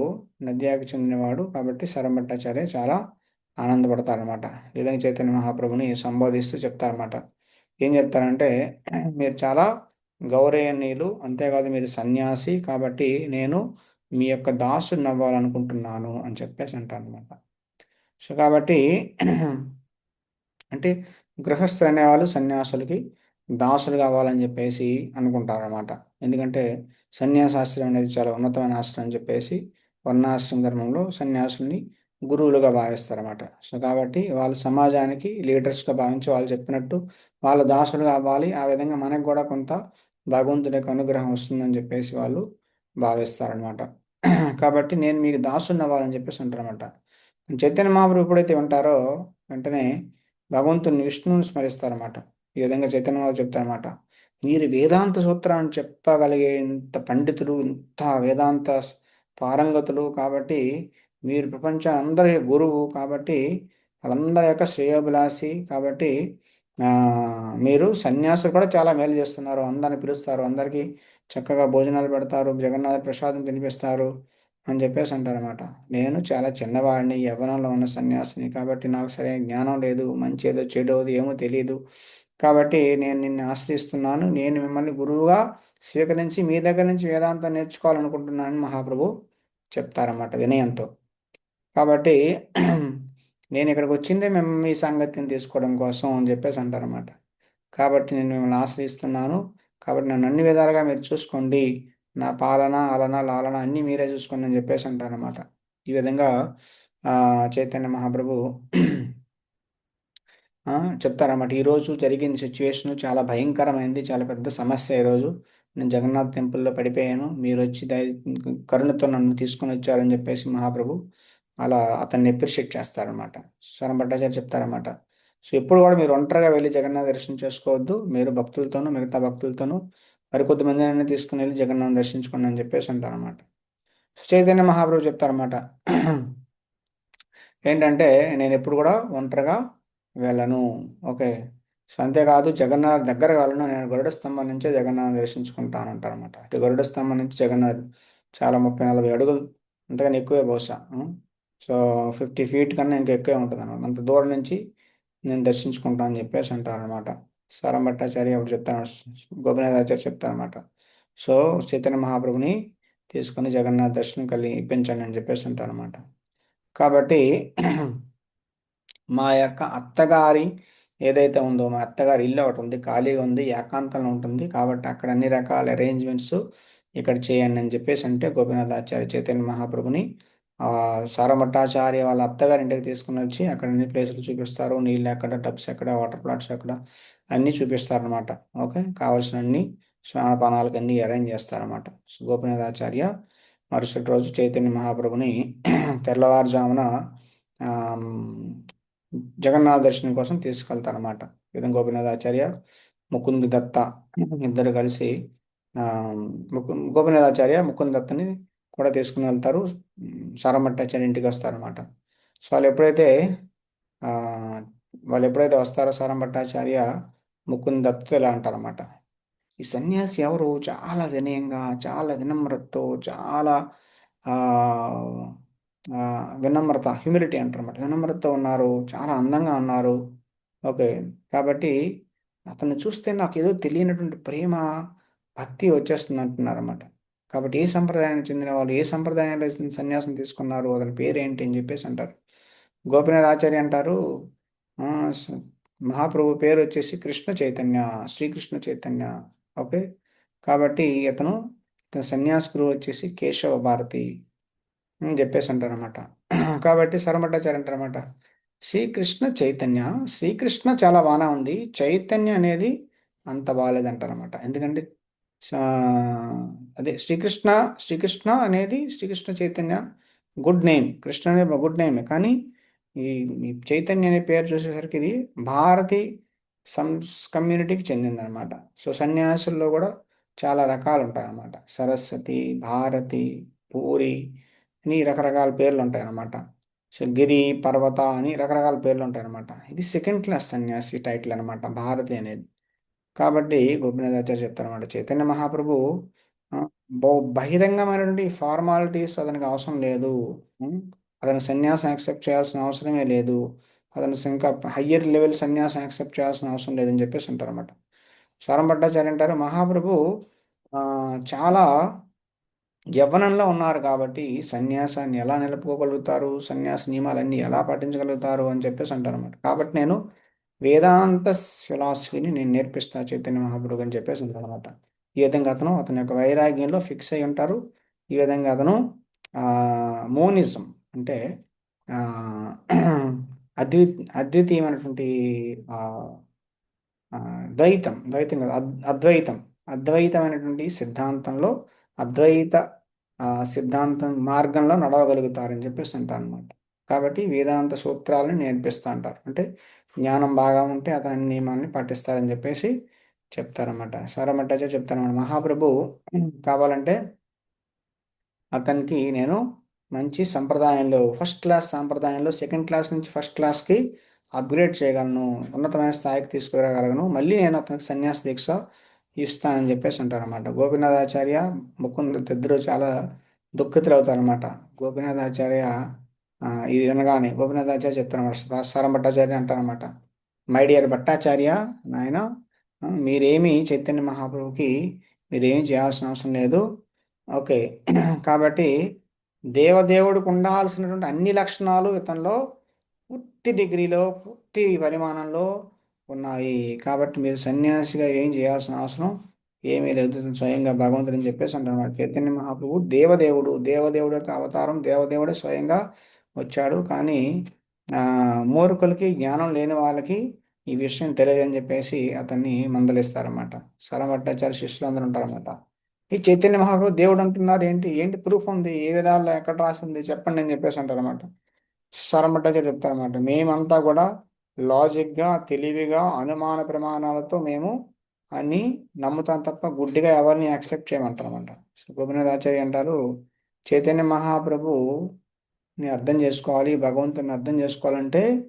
నద్యాకు చెందినవాడు కాబట్టి శరంభట్టాచార్య చాలా ఆనందపడతారనమాట. ఈ విధంగా చైతన్య మహాప్రభుని సంబోధిస్తూ చెప్తారన్నమాట. ఏం చెప్తారంటే మీరు చాలా గౌరవనీయులు, అంతేకాదు మీరు సన్యాసి, కాబట్టి నేను మీ యొక్క దాసుని అవ్వాలనుకుంటున్నాను అని చెప్పేసి అంటారనమాట. సో కాబట్టి అంటే గృహస్థులు అనేవాళ్ళు సన్యాసులకి దాసులు కావాలని చెప్పేసి అనుకుంటారన్నమాట. ఎందుకంటే సన్యాసాశ్రమం అనేది చాలా ఉన్నతమైన ఆశ్రమం అని చెప్పేసి వర్ణాశ్రమ ధర్మంలో సన్యాసుల్ని గురువులుగా భావిస్తారన్నమాట. సో కాబట్టి వాళ్ళు సమాజానికి లీడర్స్గా భావించి వాళ్ళు చెప్పినట్టు వాళ్ళ దాసులు కావాలి, ఆ విధంగా మనకు కూడా కొంత భగవంతుడి యొక్క అనుగ్రహం వస్తుందని చెప్పేసి వాళ్ళు భావిస్తారనమాట. కాబట్టి నేను మీకు దాసుని అవ్వాలని చెప్పేసి అంటారన్నమాట. చైతన్య మహాప్రభు ఎప్పుడైతే ఉంటారో వెంటనే భగవంతుని విష్ణువుని స్మరిస్తారన్నమాట. ఈ విధంగా చైతన్య మహాప్రభు చెప్తారన్నమాట, మీరు వేదాంత సూత్రాన్ని చెప్పగలిగే ఇంత పండితులు, ఇంత వేదాంత పారంగతులు, కాబట్టి మీరు ప్రపంచాన్ని అందరి గురువు, కాబట్టి వాళ్ళందరి యొక్క శ్రేయోభిలాషి, కాబట్టి ఆ, మీరు సన్యాసులు కూడా చాలా మేలు చేస్తున్నారు, అందరిని పిలుస్తారు, అందరికీ చక్కగా భోజనాలు పెడతారు, జగన్నాథ ప్రసాదం తినిపిస్తారు అని చెప్పేసి అంటారన్నమాట. నేను చాలా చిన్నవాడిని, యవ్వనంలో ఉన్న సన్యాసిని, కాబట్టి నాకు సరైన జ్ఞానం లేదు, మంచి ఏదో చెడు ఏదో ఏమో తెలియదు, కాబట్టి నేను నిన్ను ఆశ్రయిస్తున్నాను, నేను మిమ్మల్ని గురువుగా స్వీకరించి మీ దగ్గర నుంచి వేదాంతం నేర్చుకోవాలనుకుంటున్నానని మహాప్రభు చెప్తారన్నమాట వినయంతో. కాబట్టి నేను ఇక్కడికి వచ్చిందే మేము మీ సాంగత్యం తీసుకోవడం కోసం అని చెప్పేసి అంటారన్నమాట. కాబట్టి నేను మిమ్మల్ని ఆశ్రయిస్తున్నాను, కాబట్టి నన్ను అన్ని విధాలుగా మీరు చూసుకోండి, నా పాలన అలన లాలన అన్నీ మీరే చూసుకోండి అని చెప్పేసి అంటారన్నమాట. ఈ విధంగా ఆ, చైతన్య మహాప్రభు ఆ, చెప్తారన్నమాట. ఈరోజు జరిగిన సిచ్యువేషన్ చాలా భయంకరమైంది, చాలా పెద్ద సమస్య. ఈరోజు నేను జగన్నాథ్ టెంపుల్లో పడిపోయాను, మీరు వచ్చి కరుణతో నన్ను తీసుకొని వచ్చారని చెప్పేసి మహాప్రభు అలా అతన్ని అప్రిషియేట్ చేస్తారనమాట. స్వరం భట్టాచార్య చెప్తారన్నమాట. సో ఎప్పుడు కూడా మీరు ఒంటరిగా వెళ్ళి జగన్నాథ దర్శనం చేసుకోవద్దు, మీరు భక్తులతోనూ మిగతా భక్తులతోనూ మరికొద్ది మందిని తీసుకుని వెళ్ళి జగన్నాథ్ దర్శించుకోండి అని చెప్పేసి అంటారనమాట. చైతన్య మహాప్రభు చెప్తారన్నమాట, ఏంటంటే నేను ఎప్పుడు కూడా ఒంటరిగా వెళ్ళను. ఓకే. సో అంతేకాదు జగన్నాథ్ దగ్గర వెళ్ళను, నేను గరుడ స్తంభం నుంచే జగన్నాథ్ దర్శించుకుంటాను అంటారనమాట. అంటే గరుడ స్తంభం నుంచి జగన్నాథ్ చాలా 30-40 అడుగులు, అంతకన్నా ఎక్కువే బహుశా. సో 50 ఫీట్ కన్నా ఇంకా ఎక్కువే ఉంటుంది అనమాట. అంత దూరం నుంచి నేను దర్శించుకుంటాను అని చెప్పేసి అంటారనమాట. సారం భట్టాచార్య అప్పుడు చెప్తాను, గోపినాథాచార్య చెప్తారనమాట. సో చైతన్య మహాప్రభుని తీసుకొని జగన్నాథ్ దర్శనం ఇప్పించండి అని చెప్పేసి ఉంటారనమాట. కాబట్టి మా యొక్క అత్తగారి ఏదైతే ఉందో, మా అత్తగారి ఇల్లు ఒకటి ఉంది, ఖాళీగా ఉంది, ఏకాంతంలో ఉంటుంది, కాబట్టి అక్కడ అన్ని రకాల అరేంజ్మెంట్స్ ఇక్కడ చేయండి అని చెప్పేసి అంటే గోపీనాథాచార్య చైతన్య మహాప్రభుని సారభట్టాచార్య వాళ్ళ అత్తగారి ఇంటికి తీసుకుని వచ్చి అక్కడ అన్ని ప్లేసులు చూపిస్తారు. నీళ్ళు ఎక్కడ, టబ్స్ ఎక్కడ, వాటర్ ప్లాంట్స్ ఎక్కడ, అన్నీ చూపిస్తారనమాట. ఓకే, కావాల్సిన అన్ని స్నానపానాలకు అన్ని అరేంజ్ చేస్తారనమాట. సో గోపీనాథాచార్య మరుసటి రోజు చైతన్య మహాప్రభుని తెల్లవారుజామున ఆమ్, జగన్నాథ దర్శనం కోసం తీసుకెళ్తారనమాట. విధంగా గోపీనాథాచార్య, ముకుంద్ దత్త ఇద్దరు కలిసి ఆ, గోపీనాథాచార్య ముకుంద్ దత్తని కూడా తీసుకుని వెళ్తారు. సారమట్టాచార్య ఇంటికి వస్తారనమాట. సో ఆ, వాళ్ళు ఎప్పుడైతే వస్తారో సారంభట్టాచార్య ముకుంద్ దత్తుతో ఇలా అంటారనమాట: ఈ సన్యాసి ఎవరు చాలా వినయంగా, చాలా వినమ్రతతో, చాలా ఆ, ఆ, వినమ్రత, హ్యూమిలిటీ అంటారన్నమాట, వినమ్రతతో ఉన్నారు, చాలా అందంగా ఉన్నారు. ఓకే, కాబట్టి అతన్ని చూస్తే నాకు ఏదో తెలియనటువంటి ప్రేమ, భక్తి వచ్చేస్తుంది అంటున్నారన్నమాట. కాబట్టి ఏ సంప్రదాయానికి చెందిన వాళ్ళు, ఏ సంప్రదాయంలో సన్యాసం తీసుకున్నారు, అతని పేరేంటి అని చెప్పేసి అంటారు. గోపినాథ్ ఆచార్య అంటారు, "ఆ, స- మహాప్రభు పేరు వచ్చేసి కృష్ణ చైతన్య, శ్రీకృష్ణ చైతన్య." ఓకే, కాబట్టి ఇతను సన్యాస గురువు వచ్చేసి కేశవ భారతి అని చెప్పేసి అంటారనమాట. కాబట్టి సరమఠాచార్య అంటారనమాట, శ్రీకృష్ణ చైతన్య, శ్రీకృష్ణ చాలా బాగానే ఉంది, చైతన్య అనేది అంత బాగాలేదంటారనమాట. ఎందుకంటే ఆ, అదే శ్రీకృష్ణ, శ్రీకృష్ణ అనేది శ్రీకృష్ణ చైతన్య గుడ్ నేమ్, కృష్ణ అనే గుడ్ నేమ్, కానీ ఈ ఈ చైతన్య అనే పేరు చూసేసరికి ఇది భారతి కమ్యూనిటీకి చెందిందనమాట. సో సన్యాసుల్లో కూడా చాలా రకాలు ఉంటాయన్నమాట. సరస్వతి, భారతి, పూరి అని రకరకాల పేర్లు ఉంటాయన్నమాట. సో గిరి, పర్వత అని రకరకాల పేర్లు ఉంటాయన్నమాట. ఇది సెకండ్ క్లాస్ సన్యాసి టైటిల్ అనమాట భారతి అనేది. కాబట్టి గోపినాథాచార్య చెప్తారన్నమాట, చైతన్య మహాప్రభు ఆ, బహిరంగమైనటువంటి ఫార్మాలిటీస్ అతనికి అవసరం లేదు. ఉం? అతను సన్యాసం యాక్సెప్ట్ చేయాల్సిన అవసరమే లేదు. అతను ఇంకా హయ్యర్ లెవెల్ సన్యాసం యాక్సెప్ట్ చేయాల్సిన అవసరం లేదని చెప్పేసి అంటారన్నమాట. సారం భట్టాచార్య అంటారు, మహాప్రభు ఆ, చాలా యవ్వనంలో ఉన్నారు కాబట్టి సన్యాసాన్ని ఎలా నిలుపుకోగలుగుతారు, సన్యాస నియమాలన్నీ ఎలా పాటించగలుగుతారు అని చెప్పేసి అంటారన్నమాట. కాబట్టి నేను వేదాంత ఫిలాసఫీని నేను నేర్పిస్తా చైతన్య మహాప్రభు అని చెప్పేసి ఉంటారన్నమాట. ఈ విధంగా అతని యొక్క వైరాగ్యంలో ఫిక్స్ అయి ఉంటారు. ఈ విధంగా అతను మోనిజం అంటే ఆ, అద్వితీయమైనటువంటి ఆ, ఆ, ద్వైతం కాదు, అద్వైతం, అద్వైతమైనటువంటి సిద్ధాంతంలో, అద్వైత సిద్ధాంతం మార్గంలో నడవగలుగుతారని చెప్పేసి అంటారు అనమాట. కాబట్టి వేదాంత సూత్రాలను నేర్పిస్తా అంటారు. అంటే జ్ఞానం బాగా ఉంటే అతని అన్ని నియమాల్ని పాటిస్తారని చెప్పేసి చెప్తారన్నమాట. సారమట్టాచార్య చెప్తారన్నమాట, మహాప్రభు కావాలంటే అతనికి నేను మంచి సంప్రదాయంలో, ఫస్ట్ క్లాస్ సాంప్రదాయంలో సెకండ్ క్లాస్ నుంచి ఫస్ట్ క్లాస్కి అప్గ్రేడ్ చేయగలను, ఉన్నతమైన స్థాయికి తీసుకురాగలను, మళ్ళీ నేను అతనికి సన్యాస దీక్ష ఇస్తానని చెప్పేసి అంటారనమాట. గోపినాథాచార్య ముకుంద్ ఇద్దరు చాలా దుఃఖితులు అవుతారనమాట. గోపినాథాచార్య ఇది వినగానే గోపినాథాచార్య చెప్తారన్నమాట, సారం భట్టాచార్య అంటారనమాట, మై డియర్ భట్టాచార్య, నాయన, మీరేమి చైతన్య మహాప్రభుకి మీరేమి చేయాల్సిన అవసరం లేదు. ఓకే, కాబట్టి దేవదేవుడికి ఉండాల్సినటువంటి అన్ని లక్షణాలు ఇతనిలో పూర్తి డిగ్రీలో, పూర్తి పరిమాణంలో ఉన్నాయి. కాబట్టి మీరు సన్యాసిగా ఏం చేయాల్సిన అవసరం ఏమీ లేదు, ఇతను స్వయంగా భగవంతుడు అని చెప్పేసి అంటున్నాడు. చైతన్య మహాప్రభు దేవదేవుడు, దేవదేవుడు యొక్క అవతారం, దేవదేవుడే స్వయంగా వచ్చాడు. కానీ మూర్ఖులకి, జ్ఞానం లేని వాళ్ళకి ఈ విషయం తెలియదని చెప్పేసి అతన్ని మందలిస్తారన్నమాట. సరభట్టాచార్య శిష్యులు అందరూ ఉంటారన్నమాట. ఈ చైతన్య మహాప్రభు దేవుడు అంటున్నారు, ఏంటి ఏంటి ప్రూఫ్ ఉంది, ఏ విధాల్లో ఎక్కడ రాసింది చెప్పండి అని చెప్పేసి అంటారన్నమాట. సారంభట్టాచార్య చెప్తారన్నమాట, మేమంతా కూడా లాజిక్గా, తెలివిగా, అనుమాన ప్రమాణాలతో మేము అన్ని నమ్ముతాం తప్ప గుడ్డిగా ఎవరిని యాక్సెప్ట్ చేయమంటారన్నమాట. గోపినాథ్ ఆచార్య అంటారు, చైతన్య మహాప్రభుని అర్థం చేసుకోవాలి, భగవంతుని అర్థం చేసుకోవాలంటే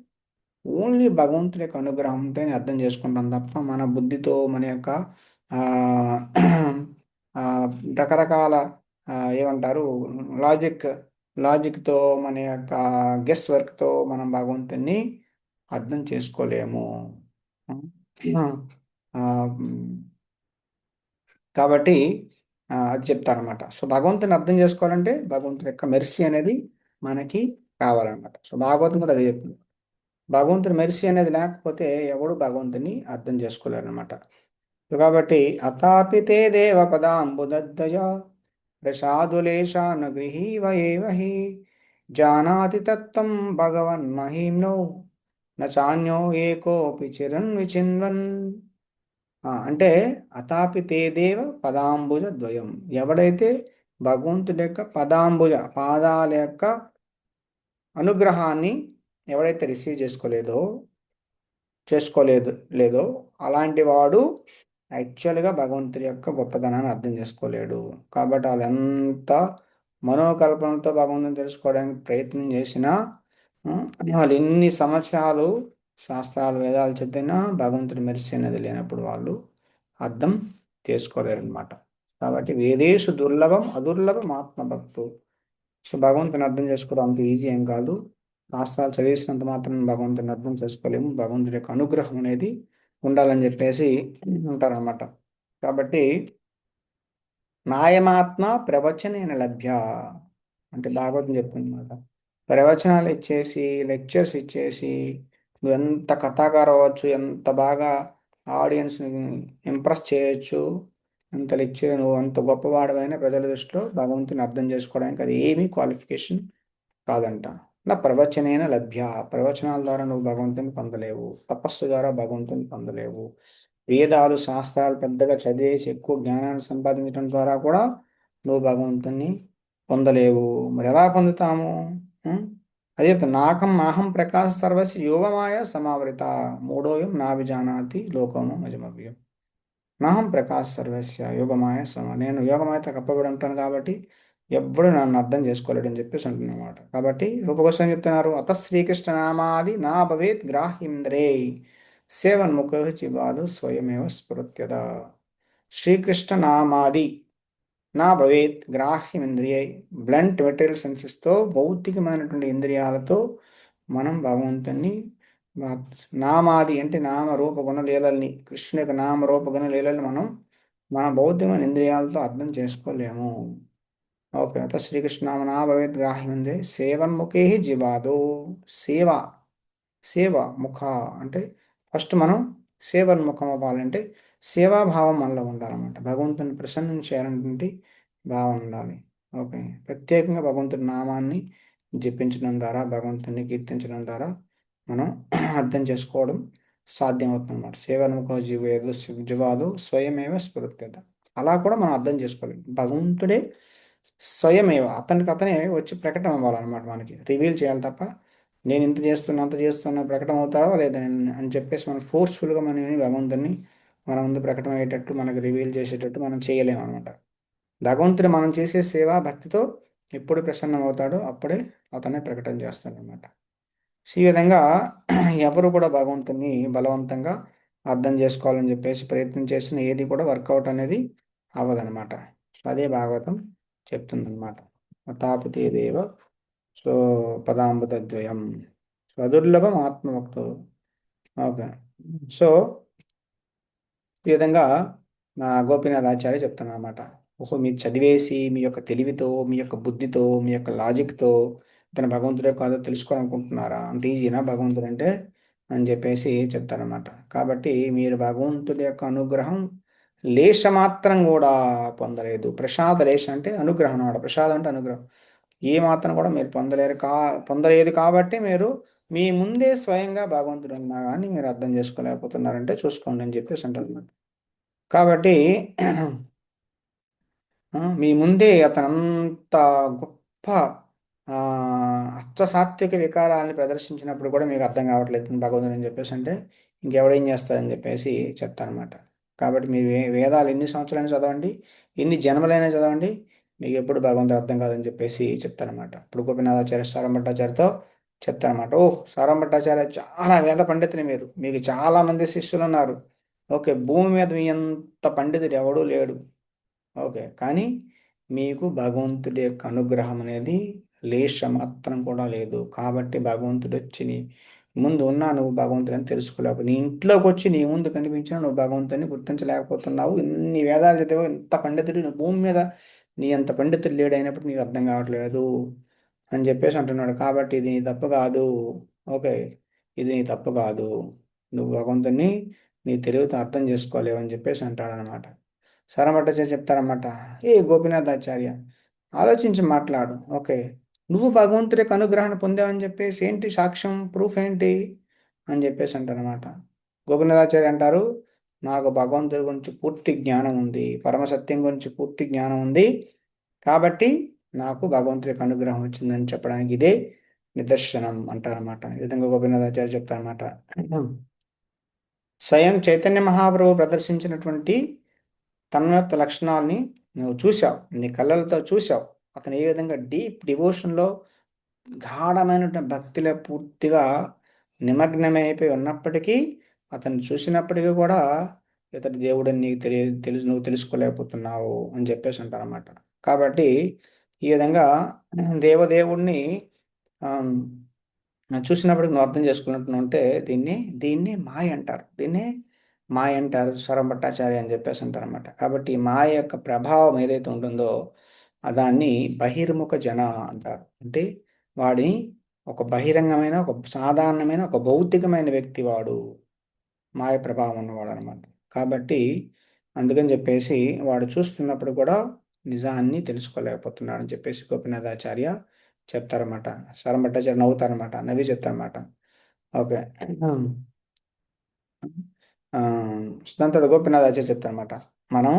ఓన్లీ భగవంతుడి యొక్క అనుగ్రహం ఉంటేనే అర్థం చేసుకుంటాం తప్ప మన బుద్ధితో, మన యొక్క ఆ, ఆ, రకరకాల ఏమంటారు, లాజిక్ లాజిక్తో, మన యొక్క గెస్ వర్క్తో మనం భగవంతుని అర్థం చేసుకోలేము. ఆ, కాబట్టి అది చెప్తారనమాట. సో భగవంతుని అర్థం చేసుకోవాలంటే భగవంతుని యొక్క మెర్సీ అనేది మనకి కావాలన్నమాట. సో భాగవతం కూడా అదే చెప్తుంది. భగవంతుని మెర్సీ అనేది లేకపోతే ఎవడు భగవంతుని అర్థం చేసుకోలేరు అనమాట. సో కాబట్టి అతాపితే దేవ పదాంబుదద్దయ ప్రసాదులేశాన గృహీవ ఏవ హి జానాతి తత్తం భగవన్ మహిమ్నో చాన్యో ఏకోపి చిరన్ విచిన్వన్. అంటే అతాపి తే దేవ పదాంబుజ ద్వయం. ఎవడైతే భగవంతుడి యొక్క పదాంబుజ పాదాల యొక్క అనుగ్రహాన్ని ఎవడైతే రిసీవ్ చేసుకోలేదు లేదో అలాంటి వాడు యాక్చువల్గా భగవంతుడి యొక్క గొప్పతనాన్ని అర్థం చేసుకోలేడు. కాబట్టి వాళ్ళు ఎంత మనోకల్పనతో భగవంతుని తెలుసుకోవడానికి ప్రయత్నం చేసినా ఆ, వాళ్ళు ఎన్ని సంవత్సరాలు శాస్త్రాలు వేదాలు చదివినా భగవంతుడి మెరిసి అనేది లేనప్పుడు వాళ్ళు అర్థం చేసుకోలేరు అనమాట. కాబట్టి వేదేషు దుర్లభం అదుర్లభం ఆత్మభక్తు. సో భగవంతుని అర్థం చేసుకోవడం అంత ఈజీ ఏం కాదు. శాస్త్రాలు చదివేసినంత మాత్రం భగవంతుని అర్థం చేసుకోలేము. భగవంతుడి యొక్క అనుగ్రహం అనేది ఉండాలని చెప్పేసి ఉంటారన్నమాట. కాబట్టి నాయమాత్మ ప్రవచనేన లభ్య అంటే భాగవతం చెప్తుందన్నమాట. ప్రవచనాలు ఇచ్చేసి లెక్చర్స్ ఇచ్చేసి నువ్వు ఎంత కథాకారు అవ్వచ్చు, ఎంత బాగా ఆడియన్స్ని ఇంప్రెస్ చేయొచ్చు, ఎంత లెక్చర్ నువ్వు అంత గొప్పవాడవైన ప్రజల దృష్టిలో భగవంతుని అర్థం చేసుకోవడానికి అది ఏమీ క్వాలిఫికేషన్ కాదంట. నా ప్రవచనైన లభ్య. ప్రవచనాల ద్వారా నువ్వు భగవంతుని పొందలేవు. తపస్సు ద్వారా భగవంతుని పొందలేవు. వేదాలు శాస్త్రాలు పెద్దగా చదివేసి ఎక్కువ జ్ఞానాన్ని సంపాదించడం ద్వారా కూడా నువ్వు భగవంతుని పొందలేవు. మరి ఎలా పొందుతాము? ఉం? అదే చెప్తా నాకం మాహం ప్రకాశ సర్వస్య యోగమాయ సమావృత మూఢోయం నా విజానాతి లోకము మజమవ్యం. నాహం ప్రకాశ సర్వస్య యోగమాయ నేను యోగమాయతో కప్పబడి ఉంటాను కాబట్టి ఎవ్వడు నన్ను అర్థం చేసుకోలేడని చెప్పేసి అంటున్నమాట. కాబట్టి రూపగోస్వామి చెప్తున్నారు అత శ్రీకృష్ణ నామాది నా భవేత్ గ్రాహ్యంద్రే సేవన్ముఖ చివాదు స్వయమేవ స్ఫురత్యద. శ్రీకృష్ణ నామాది నా భవేత్ గ్రాహ్యమింద్రియ బ్లంట్ మెటీరియల్ సెన్సెస్తో భౌతికమైనటువంటి ఇంద్రియాలతో మనం భగవంతుని నామాది అంటే నామ రూప గుణ లీలల్ని కృష్ణుని యొక్క నామ రూప గుణ లీలల్ని మనం మన భౌతికమైన ఇంద్రియాలతో అర్థం చేసుకోలేము. ఓకే అత శ్రీకృష్ణ నామ నా భవేత్ గ్రాహ్యమింద్రియ సేవన్ముఖే జీవాదో. సేవ సేవ ముఖ అంటే ఫస్ట్ మనం సేవన్ముఖం అవ్వాలంటే సేవాభావం మనలో ఉండాలన్నమాట. భగవంతుని ప్రసన్నం చేయాలన్నటువంటి భావం ఉండాలి. ఓకే ప్రత్యేకంగా భగవంతుని నామాన్ని జపించడం ద్వారా భగవంతుని కీర్తించడం ద్వారా మనం అర్థం చేసుకోవడం సాధ్యం అవుతుంది అన్నమాట. సేవన్ముఖ జీవేదో జీవాదు స్వయమేవ స్ఫురత్యత. అలా కూడా మనం అర్థం చేసుకోలేం. భగవంతుడే స్వయమేవ అతనికి అతనే వచ్చి ప్రకటన అవ్వాలన్నమాట. మనకి రివీల్ చేయాలి తప్ప నేను ఇంత చేస్తున్నా అంత చేస్తున్నా ప్రకటన అవుతాడో లేదా అని చెప్పేసి మనం ఫోర్స్ఫుల్గా మనం భగవంతుని మన ముందు ప్రకటన అయ్యేటట్టు మనకు రివీల్ చేసేటట్టు మనం చేయలేము అనమాట. భగవంతుడు మనం చేసే సేవ భక్తితో ఎప్పుడు ప్రసన్నం అవుతాడో అప్పుడే అతనే ప్రకటన చేస్తాడు అనమాట. ఈ విధంగా ఎవరు కూడా భగవంతుని బలవంతంగా అర్థం చేసుకోవాలని చెప్పేసి ప్రయత్నం చేసిన ఏది కూడా వర్కౌట్ అనేది అవ్వదనమాట. అదే భాగవతం చెప్తుందన్నమాట. తాపితే దేవ సో పదాంబుతద్వయం అదుర్లభం ఆత్మభక్తు. ఓకే సో ఈ విధంగా నా గోపీనాథ్ ఆచార్య చెప్తాను అనమాట. ఓహో మీరు చదివేసి మీ యొక్క తెలివితో మీ యొక్క బుద్ధితో మీ యొక్క లాజిక్తో ఇతను భగవంతుడే కాదో తెలుసుకోవాలనుకుంటున్నారా? అంత ఈజీనా భగవంతుడు అంటే అని చెప్పేసి చెప్తారనమాట. కాబట్టి మీరు భగవంతుడి యొక్క అనుగ్రహం లేశమాత్రం కూడా పొందలేదు. ప్రసాద లేశ అంటే అనుగ్రహం అన్నమాట. ప్రసాదం అంటే అనుగ్రహం. ఏ మాత్రం కూడా మీరు పొందలేదు కాబట్టి మీరు మీ ముందే స్వయంగా భగవంతుడు ఉన్నా కానీ మీరు అర్థం చేసుకోలేకపోతున్నారంటే చూసుకోండి అని చెప్పేసి అంటారు. కాబట్టి మీ ముందే అతను అంత గొప్ప ఆ, అచ్చ సాత్విక వికారాన్ని ప్రదర్శించినప్పుడు కూడా మీకు అర్థం కావట్లేదు భగవంతుడు అని చెప్పేసి అంటే ఇంకెవడేం చేస్తారని చెప్పేసి చెప్తారనమాట. కాబట్టి మీరు వేదాలు ఎన్ని సంవత్సరాలైనా చదవండి, ఎన్ని జన్మలైనా చదవండి, మీకు ఎప్పుడు భగవంతుడు అర్థం కాదని చెప్పేసి చెప్తారనమాట. ఇప్పుడు గోపినాథాచార్య సారంభట్టాచార్యతో చెప్తారనమాట. ఓ సారంభట్టాచార్య చాలా వేద పండితులు, మీకు చాలా మంది శిష్యులు ఉన్నారు. ఓకే భూమి మీద మీ అంత పండితుడు ఎవడూ లేడు. ఓకే కానీ మీకు భగవంతుడి యొక్క అనుగ్రహం అనేది లేశ మాత్రం కూడా లేదు. కాబట్టి భగవంతుడు వచ్చి ముందు ఉన్నా నువ్వు భగవంతుని తెలుసుకోలేవు. నీ ఇంట్లోకి వచ్చి నీ ముందు కనిపించినా నువ్వు భగవంతుని గుర్తించలేకపోతున్నావు. ఇన్ని వేదాలు చదివావు, ఇంత పండితుడు నువ్వు భూమి మీద నీ అంత పండితుడు లేడైనప్పుడు నీకు అర్థం కావట్లేదు అని చెప్పేసి అంటున్నాడు. కాబట్టి ఇది నీ తప్పు కాదు. ఓకే, ఇది నీ తప్పు కాదు. నువ్వు భగవంతుని నీ తెలివితో అర్థం చేసుకోలేవు అని చెప్పేసి అంటాడనమాట. శరభట్టాచార్య చెప్తారన్నమాట, ఏ గోపీనాథాచార్య ఆలోచించి మాట్లాడు. ఓకే, నువ్వు భగవంతుడి యొక్క అనుగ్రహణ పొందావని చెప్పేసి ఏంటి సాక్ష్యం, ప్రూఫ్ ఏంటి అని చెప్పేసి అంటారనమాట. గోపీనాథాచార్య అంటారు, నాకు భగవంతుడి గురించి పూర్తి జ్ఞానం ఉంది, పరమసత్యం గురించి పూర్తి జ్ఞానం ఉంది, కాబట్టి నాకు భగవంతుడి యొక్క అనుగ్రహం వచ్చిందని చెప్పడానికి ఇదే నిదర్శనం అంటారన్నమాట. ఈ విధంగా గోపీనాథాచార్య చెప్తారన్నమాట. స్వయం చైతన్య మహాప్రభు ప్రదర్శించినటువంటి తన్మయత్వ లక్షణాలని నువ్వు చూసావు, నీ కళ్ళలతో చూసావు. అతను ఏ విధంగా డీప్ డివోషన్లో గాఢమైనటువంటి భక్తిలో పూర్తిగా నిమగ్నమైపోయి ఉన్నప్పటికీ, అతను చూసినప్పటికీ కూడా ఇతడు దేవుడని నీకు నువ్వు తెలుసుకోలేకపోతున్నావు అని చెప్పేసి అంటారన్నమాట. కాబట్టి ఈ విధంగా దేవదేవుడిని చూసినప్పటికి నువ్వు అర్థం చేసుకున్నట్టు ఉంటే దీన్ని దీన్ని మాయ అంటారు. దీన్ని మాయ అంటారు, స్వరంభట్టాచార్య అని చెప్పేసి అంటారు అనమాట. కాబట్టి ఈ మాయ యొక్క ప్రభావం ఏదైతే ఉంటుందో దాన్ని బహిర్ముఖ జన అంటారు. అంటే వాడిని ఒక బహిరంగమైన, ఒక సాధారణమైన, ఒక భౌతికమైన వ్యక్తి వాడు, మాయ ప్రభావం ఉన్నవాడు అనమాట. కాబట్టి అందుకని చెప్పేసి వాడు చూస్తున్నప్పుడు కూడా నిజాన్ని తెలుసుకోలేకపోతున్నాడు అని చెప్పేసి గోపీనాథాచార్య చెప్తారన్నమాట. శరం నవ్వుతారనమాట, నవ్వి చెప్తారన్నమాట. ఓకే, దాని తర్వాత గోపీనాథాచార్య చెప్తారనమాట, మనం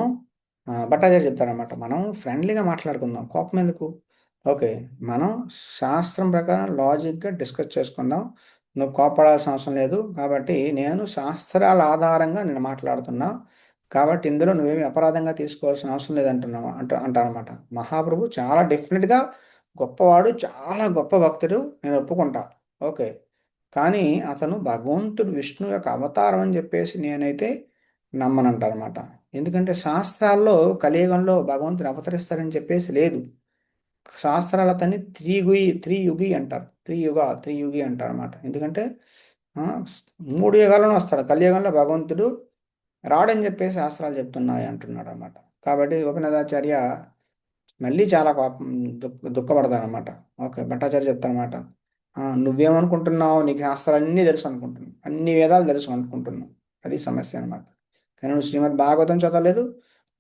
భట్టాచార్య చెప్తారనమాట, మనం ఫ్రెండ్లీగా మాట్లాడుకుందాం, కోపం ఎందుకు. ఓకే, మనం శాస్త్రం ప్రకారం లాజిక్గా డిస్కస్ చేసుకుందాం, నువ్వు కోపడాల్సిన అవసరం లేదు. కాబట్టి నేను శాస్త్రాల ఆధారంగా నేను మాట్లాడుతున్నా, కాబట్టి ఇందులో నువ్వేమి అపరాధంగా తీసుకోవాల్సిన అవసరం లేదంటున్నావు అంటారనమాట. మహాప్రభు చాలా డెఫినెట్గా గొప్పవాడు, చాలా గొప్ప భక్తుడు, నేను ఒప్పుకుంటా. ఓకే, కానీ అతను భగవంతుడు విష్ణు యొక్క అవతారం అని చెప్పేసి నేనైతే నమ్మనంటారనమాట. ఎందుకంటే శాస్త్రాల్లో కలియుగంలో భగవంతుడు అవతరిస్తారని చెప్పేసి లేదు. శాస్త్రాల అతన్ని త్రియుగి అంటారు, త్రియుగి అంటారు అనమాట. ఎందుకంటే ఆ, 3 యుగాలను వస్తాడు. కలియుగంలో భగవంతుడు రాడని చెప్పేసి శాస్త్రాలు చెప్తున్నాయి అంటున్నాడు అనమాట. కాబట్టి గోపీనాథాచార్య మళ్ళీ చాలా కోపం దుఃఖపడతానమాట. ఓకే, భట్టాచార్య చెప్తానమాట, నువ్వేమనుకుంటున్నావు, నీకు శాస్త్రాలన్నీ తెలుసు అనుకుంటున్నావు, అన్ని వేదాలు తెలుసు అనుకుంటున్నావు, అది సమస్య అనమాట. కానీ నువ్వు శ్రీమద్ భాగవతం చదవలేదు,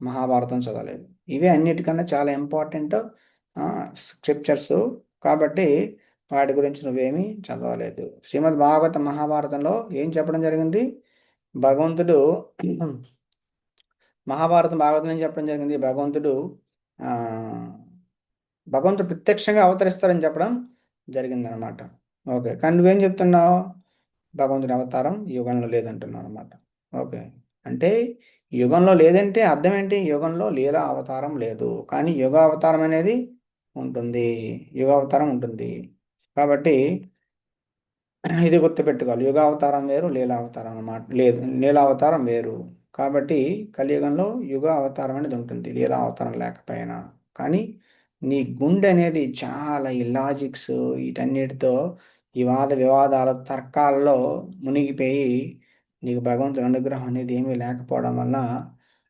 మహాభారతం చదవలేదు. ఇవే అన్నిటికన్నా చాలా ఇంపార్టెంట్ స్క్రిప్చర్స్. కాబట్టి వాటి గురించి నువ్వేమీ చదవలేదు. శ్రీమద్ భాగవత మహాభారతంలో ఏం చెప్పడం జరిగింది, భగవంతుడు భాగవతం ఏం చెప్పడం జరిగింది, భగవంతుడు ప్రత్యక్షంగా అవతరిస్తారని చెప్పడం జరిగిందనమాట. ఓకే, కానీ నువ్వేం చెప్తున్నావు, భగవంతుడి అవతారం యుగంలో లేదంటున్నావు అనమాట. ఓకే, అంటే యుగంలో లేదంటే అర్థం ఏంటి, యుగంలో లీలా అవతారం లేదు, కానీ యుగ అవతారం అనేది ఉంటుంది, యుగ అవతారం ఉంటుంది. కాబట్టి ఇది గుర్తుపెట్టుకోవాలి, యుగావతారం వేరు, లీలావతారం అన్నమాట. లేదు, లీలావతారం వేరు. కాబట్టి కలియుగంలో యుగ అవతారం అనేది ఉంటుంది, లీలావతారం లేకపోయినా. కానీ నీ గుండె అనేది చాలా ఈ లాజిక్స్ వీటన్నిటితో, ఈ వాద వివాదాలు తర్కాల్లో మునిగిపోయి నీకు భగవంతుని అనుగ్రహం అనేది ఏమీ లేకపోవడం వల్ల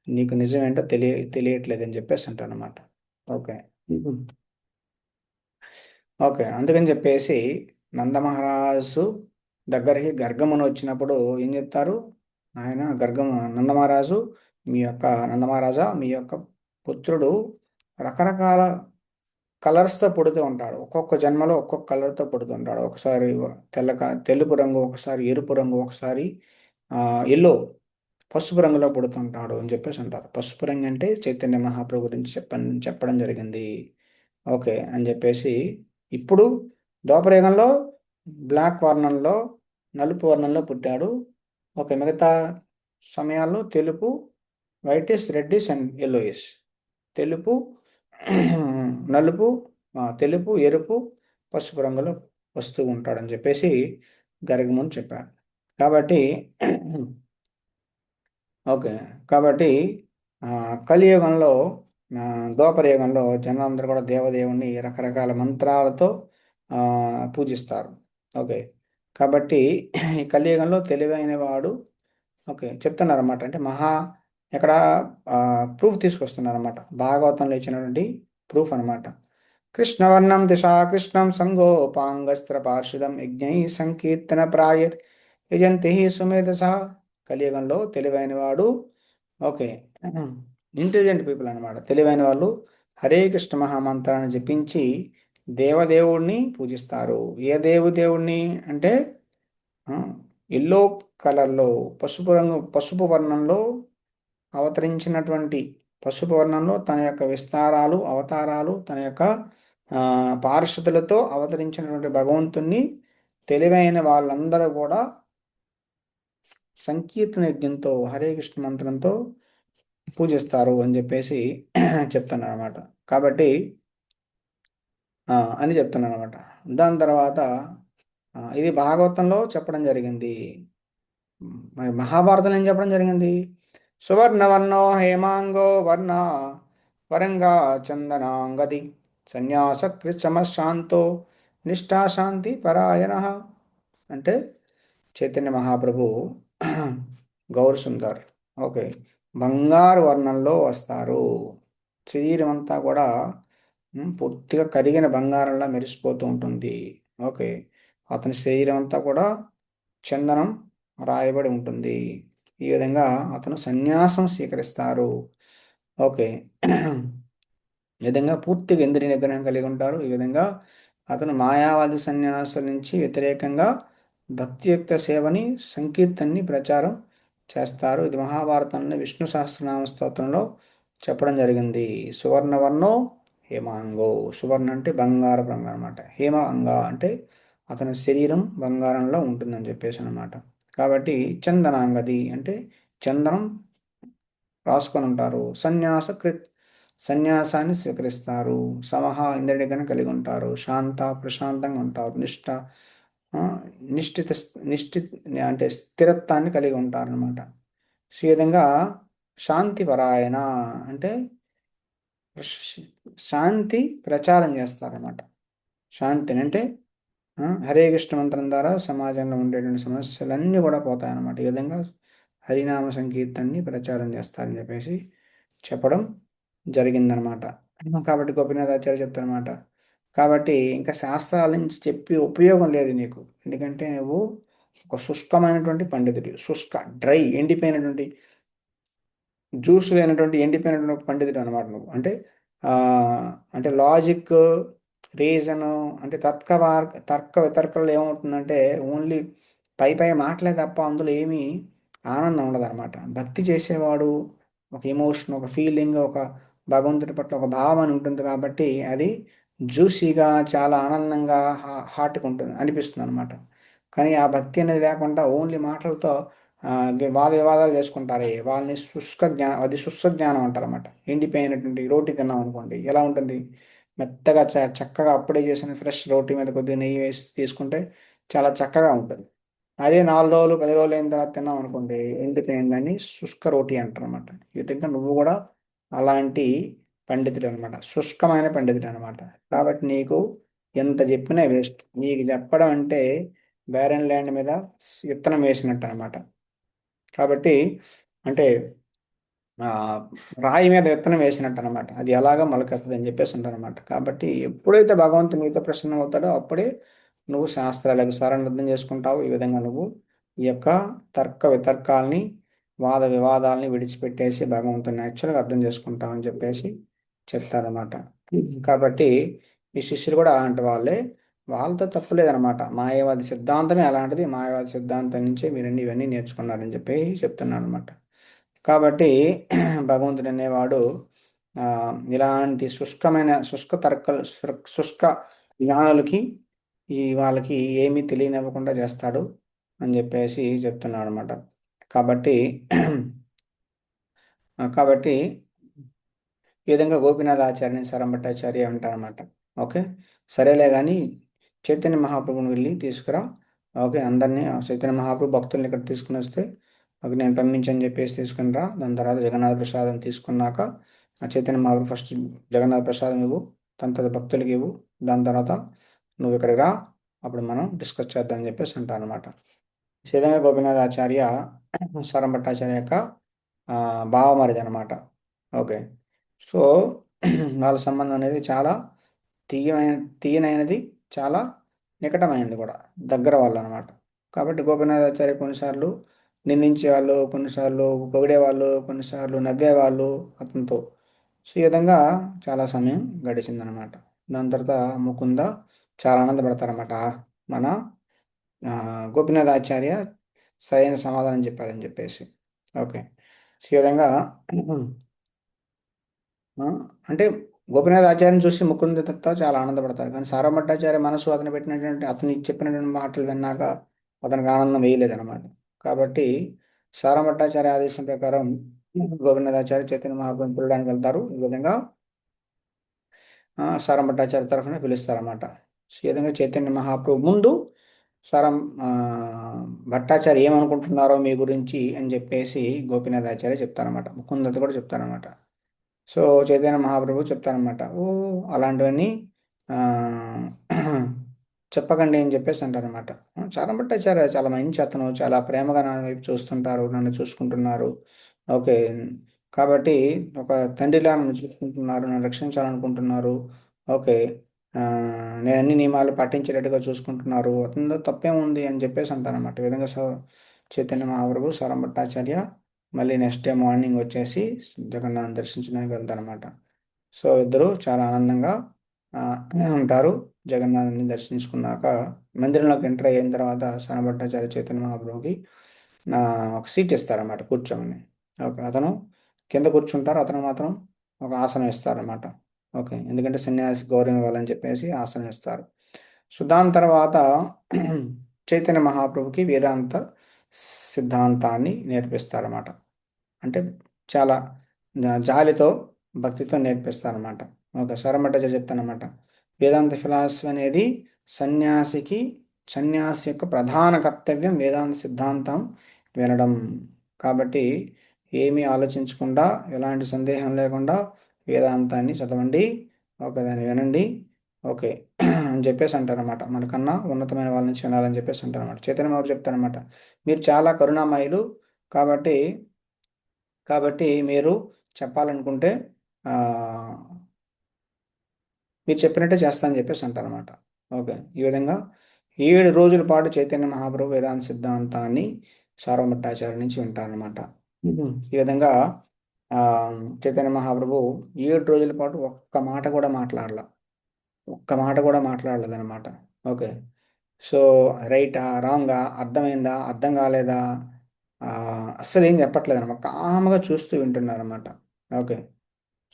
నీకు నిజం ఏంటో తెలియట్లేదు అని చెప్పేసి అంటాను అనమాట. ఓకే, ఓకే, అందుకని చెప్పేసి నందమహారాజు దగ్గరికి గర్గమును వచ్చినప్పుడు ఏం చెప్తారు, ఆయన నందమహారాజు, నందమహారాజా మీ యొక్క పుత్రుడు రకరకాల కలర్స్తో పుడుతూ ఉంటాడు, ఒక్కొక్క జన్మలో ఒక్కొక్క కలర్తో పుడుతూ ఉంటాడు. ఒకసారి తెలుపు రంగు, ఒకసారి ఎరుపు రంగు, ఒకసారి ఎల్లో పసుపు రంగులో పుడుతుంటాడు అని చెప్పేసి అంటారు. పసుపు రంగు అంటే చైతన్య మహాప్రభు గురించి చెప్పడం జరిగింది. ఓకే అని చెప్పేసి, ఇప్పుడు ద్వాపరయుగంలో బ్లాక్ వర్ణంలో, నలుపు వర్ణంలో పుట్టాడు. ఓకే, మిగతా సమయాల్లో తెలుపు, వైటిష్, రెడ్డిష్ అండ్ ఎల్లోయిష్, తెలుపు నలుపు, తెలుపు, ఎరుపు, పసుపు రంగులో వస్తూ ఉంటాడని చెప్పేసి గర్గముని చెప్పాడు. కాబట్టి ఓకే, కాబట్టి కలియుగంలో, ద్వాపరయుగంలో జనాలందరూ కూడా దేవదేవుణ్ణి రకరకాల మంత్రాలతో పూజిస్తారు. ఓకే, కాబట్టి ఈ కలియుగంలో తెలివైన వాడు, ఓకే, చెప్తున్నారన్నమాట. అంటే ఇక్కడ ప్రూఫ్ తీసుకొస్తున్నారన్నమాట. భాగవతంలో ఇచ్చినటువంటి ప్రూఫ్ అన్నమాట. కృష్ణవర్ణం దిశా కృష్ణం సంగోపాంగస్త్ర పార్షదం యజ్ఞై సంకీర్తన ప్రాయ యజంతి సుమేధస. కలియుగంలో తెలివైన వాడు, ఓకే, ఇంటెలిజెంట్ పీపుల్ అన్నమాట. తెలివైన వాళ్ళు హరే కృష్ణ మహామంత్రాన్ని జపించి దేవదేవుణ్ణి పూజిస్తారు. ఏ దేవుడిని అంటే ఎల్లో కలర్లో, పసుపు వర్ణంలో అవతరించినటువంటి, పసుపు వర్ణంలో తన యొక్క విస్తారాలు, అవతారాలు, తన యొక్క పార్షదులతో అవతరించినటువంటి భగవంతుణ్ణి తెలివైన వాళ్ళందరూ కూడా సంకీర్తన యజ్ఞంతో, హరే కృష్ణ మంత్రంతో పూజిస్తారు అని చెప్పేసి చెప్తున్నారు అనమాట. కాబట్టి అని చెప్తున్నాను అనమాట. దాని తర్వాత ఇది భాగవతంలో చెప్పడం జరిగింది. మరి మహాభారతంలో ఏం చెప్పడం జరిగింది? సువర్ణవర్ణో హేమాంగో వర్ణ వరంగా చందనాంగది సన్యాసకృశమశాంతో నిష్ఠా శాంతి పరాయణ. అంటే చైతన్య మహాప్రభు గౌర్ సుందర్, ఓకే, బంగారు వర్ణంలో వస్తారు. శరీరం అంతా కూడా పూర్తిగా కరిగిన బంగారంలా మెరిసిపోతూ ఉంటుంది. ఓకే, అతని శరీరం అంతా కూడా చందనం రాయబడి ఉంటుంది. ఈ విధంగా అతను సన్యాసం స్వీకరిస్తారు. ఓకే, ఈ విధంగా పూర్తిగా ఇంద్రియ నిగ్రహం కలిగి ఉంటారు. ఈ విధంగా అతను మాయావాది సన్యాసం నుంచి వ్యతిరేకంగా భక్తియుక్త సేవని, సంకీర్తన్ని ప్రచారం చేస్తారు. ఇది మహాభారతంలో విష్ణు సహస్రనామ స్తోత్రంలో చెప్పడం జరిగింది. సువర్ణవర్ణో హేమాంగో, సువర్ణ అంటే బంగారం రంగు అనమాట. హేమ అంగ అంటే అతని శరీరం బంగారంలో ఉంటుందని చెప్పేసి అనమాట. కాబట్టి చందనాంగది అంటే చందనం రాసుకొని ఉంటారు. సన్యాసాన్ని స్వీకరిస్తారు. సమహ ఇంద్రియ కలిగి ఉంటారు. ప్రశాంతంగా ఉంటారు. ఆ, నిష్ఠిత నిష్ఠి అంటే స్థిరత్వాన్ని కలిగి ఉంటారు అనమాట. ఈ విధంగా శాంతిపరాయణ అంటే శాంతి ప్రచారం చేస్తారన్నమాట. శాంతిని అంటే హరే కృష్ణ మంత్రం ద్వారా సమాజంలో ఉండేటువంటి సమస్యలన్నీ కూడా పోతాయన్నమాట. ఈ విధంగా హరినామ సంకీర్తన్ని ప్రచారం చేస్తారని చెప్పేసి చెప్పడం జరిగిందనమాట. కాబట్టి గోపీనాథాచార్య చెప్తారనమాట. కాబట్టి ఇంకా శాస్త్రాల నుంచి చెప్పి ఉపయోగం లేదు నీకు. ఎందుకంటే నువ్వు ఒక శుష్కమైనటువంటి పండితుడి, డ్రై, ఎండిపోయినటువంటి, జ్యూస్ లేనటువంటి ఎండిపోయినటువంటి ఒక పండితుడు అనమాట నువ్వు. అంటే ఆ, అంటే లాజిక్, రీజన్, అంటే తర్క వితర్కంలో ఏమవుతుందంటే ఓన్లీ పై పై మాటలే తప్ప అందులో ఏమీ ఆనందం ఉండదు అనమాట. భక్తి చేసేవాడు ఒక ఎమోషన్, ఒక ఫీలింగ్, ఒక భగవంతుడి పట్ల ఒక భావం అని ఉంటుంది. కాబట్టి అది జ్యూసీగా, చాలా ఆనందంగా, హార్ట్గా ఉంటుంది అనిపిస్తుంది అనమాట. కానీ ఆ భక్తి అనేది లేకుండా ఓన్లీ మాటలతో వాద వివాదాలు చేసుకుంటారే వాళ్ళని అది శుష్క జ్ఞానం అంటారు అనమాట. ఎండిపోయినటువంటి రోటీ తిన్నాం అనుకోండి, ఎలా ఉంటుంది? మెత్తగా చక్కగా అప్పుడే చేసిన ఫ్రెష్ రోటీ మీద కొద్దిగా నెయ్యి వేసి తీసుకుంటే చాలా చక్కగా ఉంటుంది. అదే 4 రోజులు 10 రోజులు అయిన తర్వాత తిన్నాం అనుకోండి, ఎండిపోయిందని శుష్క రోటీ అంటారు అనమాట. ఈ విధంగా నువ్వు కూడా అలాంటి పండితుడు అనమాట, శుష్కమైన పండితుడు అనమాట. కాబట్టి నీకు ఎంత చెప్పినా వేస్ట్. నీకు చెప్పడం అంటే బ్యారెన్ ల్యాండ్ మీద విత్తనం వేసినట్టు అనమాట. కాబట్టి అంటే ఆ, రాయి మీద విత్తనం వేసినట్టు అనమాట. అది ఎలాగో మొలకెత్తది అని చెప్పేసి ఉంటారనమాట. కాబట్టి ఎప్పుడైతే భగవంతుడు నీతో ప్రసన్నం అవుతాడో అప్పుడే నువ్వు శాస్త్రాలకు సారాన్ని చేసుకుంటావు. ఈ విధంగా నువ్వు ఈ యొక్క తర్క వితర్కాల్ని, వాద వివాదాలని విడిచిపెట్టేసి భగవంతుని యాక్చువల్గా అర్థం చేసుకుంటావు అని చెప్పేసి చెప్తారనమాట. కాబట్టి ఈ శిష్యులు కూడా అలాంటి వాళ్ళే. వాళ్ళతో తప్పులేదనమాట. మాయావాది సిద్ధాంతమే అలాంటిది. మాయావాది సిద్ధాంతం నుంచే మీరు ఇవన్నీ నేర్చుకున్నారని చెప్పి చెప్తున్నాను అనమాట. కాబట్టి భగవంతుడు అనేవాడు ఆ, ఇలాంటి శుష్క తర్కలు, శుష్క జ్ఞానులకి, వాళ్ళకి ఏమీ తెలియనివ్వకుండా చేస్తాడు అని చెప్పేసి చెప్తున్నాడు అనమాట. కాబట్టి కాబట్టి ఈ విధంగా గోపీనాథ్ ఆచార్యని సరంభట్టాచార్య అంటారనమాట. ఓకే, సరేలే కానీ చైతన్య మహాప్రభుని వెళ్ళి తీసుకురా. ఓకే, అందరినీ చైతన్య మహాప్రభు భక్తుల్ని ఇక్కడ తీసుకుని వస్తే ఓకే నేను పంపించని చెప్పేసి తీసుకుని రా. దాని తర్వాత జగన్నాథ ప్రసాదం తీసుకున్నాక ఆ చైతన్య మహాప్రభు ఫస్ట్ జగన్నాథ ప్రసాదం ఇవ్వు, దాని తర్వాత భక్తులకి ఇవ్వు. దాని తర్వాత నువ్వు ఇక్కడికి రా. అప్పుడు మనం డిస్కస్ చేద్దాం అని చెప్పేసి అంటారు అనమాట. శ్రీరంగ గోపీనాథాచార్య స్వరం భట్టాచార్య యొక్క బావమరిది అనమాట. ఓకే. సో వాళ్ళ సంబంధం అనేది చాలా తీయమైన తీయనైనది, చాలా నికటమైనది కూడా, దగ్గర వాళ్ళు అనమాట. కాబట్టి గోపీనాథాచార్య కొన్నిసార్లు నిందించేవాళ్ళు, కొన్నిసార్లు పొగిడేవాళ్ళు, కొన్నిసార్లు నవ్వేవాళ్ళు అతనితో. సో ఈ విధంగా చాలా సమయం గడిచిందనమాట. దాని తర్వాత ముకుంద చాలా ఆనందపడతారన్నమాట. మన గోపీనాథాచార్య సరైన సమాధానం చెప్పారని చెప్పేసి. ఓకే. సో ఈ విధంగా ఆ, అంటే గోపీనాథ్ ఆచార్యని చూసి ముకుంద దత్త చాలా ఆనందపడతారు. కానీ సారభట్టాచార్య మనసు అతను పెట్టినటువంటి, అతను చెప్పినటువంటి మాటలు విన్నాక అతనికి ఆనందం వేయలేదన్నమాట. కాబట్టి సారభట్టాచార్య ఆదేశం ప్రకారం గోపీనాథాచార్య చైతన్య మహాప్రభుని పిలవడానికి వెళ్తారు. ఈ విధంగా సారంభట్టాచార్య తరఫున పిలుస్తారన్నమాట. సో ఈ విధంగా చైతన్య మహాప్రభు ముందు సారం ఆ, భట్టాచార్య ఏమనుకుంటున్నారో మీ గురించి అని చెప్పేసి గోపీనాథాచార్య చెప్తారన్నమాట. ముకుందత కూడా చెప్తారన్నమాట. సో చైతన్య మహాప్రభు చెప్తారనమాట, ఓ అలాంటివన్నీ ఆ, చెప్పకండి అని చెప్పేసి అంటారనమాట. చాలా భట్టాచార్య చాలా మంచి అతను, చాలా ప్రేమగా నా వైపు చూస్తుంటారు, నన్ను చూసుకుంటున్నారు. ఓకే. కాబట్టి ఒక తండ్రిలా నన్ను చూసుకుంటున్నారు, నన్ను రక్షించాలనుకుంటున్నారు. ఓకే. ఆ, నేను అన్ని నియమాలు పాటించేటట్టుగా చూసుకుంటున్నారు, అతనిలో తప్పేముంది అని చెప్పేసి అంటారనమాట. ఈ విధంగా చైతన్య మహాప్రభు సారం భట్టాచార్య మళ్ళీ నెక్స్ట్ డే మార్నింగ్ వచ్చేసి జగన్నాథ్ దర్శించడానికి వెళ్తారనమాట. సో ఇద్దరు చాలా ఆనందంగా ఆ, ఉంటారు. జగన్నాథుని దర్శించుకున్నాక మందిరంలోకి ఎంటర్ అయిన తర్వాత శనభట్టాచార్య చైతన్య మహాప్రభుకి ఒక సీట్ ఇస్తారన్నమాట కూర్చోమని. ఓకే. అతను కింద కూర్చుంటారు, అతను మాత్రం ఒక ఆసనం ఇస్తారన్నమాట. ఓకే. ఎందుకంటే సన్యాసి గౌరవం ఇవ్వాలని చెప్పేసి ఆసనం ఇస్తారు. సో దాని తర్వాత చైతన్య మహాప్రభుకి వేదాంత సిద్ధాంతాన్ని నేర్పిస్తారన్నమాట. అంటే చాలా జాలితో, భక్తితో నేర్పిస్తారన్నమాట. ఓకే. స్వరమట్టాచార్య చెప్తానమాట, వేదాంత ఫిలాసఫీ అనేది సన్యాసికి, సన్యాసి యొక్క ప్రధాన కర్తవ్యం వేదాంత సిద్ధాంతం వినడం. కాబట్టి ఏమీ ఆలోచించకుండా, ఎలాంటి సందేహం లేకుండా వేదాంతాన్ని చదవండి. ఓకే. దాన్ని వినండి. ఓకే అని చెప్పేసి అంటారనమాట. మనకన్నా ఉన్నతమైన వాళ్ళ నుంచి వినాలని చెప్పేసి అంటారనమాట. చైతన్య మహాప్రభు చెప్తారనమాట, మీరు చాలా కరుణామయులు. కాబట్టి కాబట్టి మీరు చెప్పాలనుకుంటే ఆ, మీరు చెప్పినట్టే చేస్తానని చెప్పేసి అంటారనమాట. ఓకే. ఈ విధంగా 7 రోజుల పాటు చైతన్య మహాప్రభు వేదాంత సిద్ధాంతాన్ని సార్వభట్టాచార్య నుంచి వింటారనమాట. ఈ విధంగా ఆ, చైతన్య మహాప్రభు 7 రోజుల పాటు ఒక్క మాట కూడా మాట్లాడాల, ఒక్క మాట కూడా మాట్లాడలేదన్నమాట. ఓకే. సో రైటా, రాంగా, అర్థమైందా, అర్థం కాలేదా, ఆ, అస్సలు ఏం చెప్పట్లేదు అనమాట. కామ్గా చూస్తూ వింటున్నారన్నమాట. ఓకే.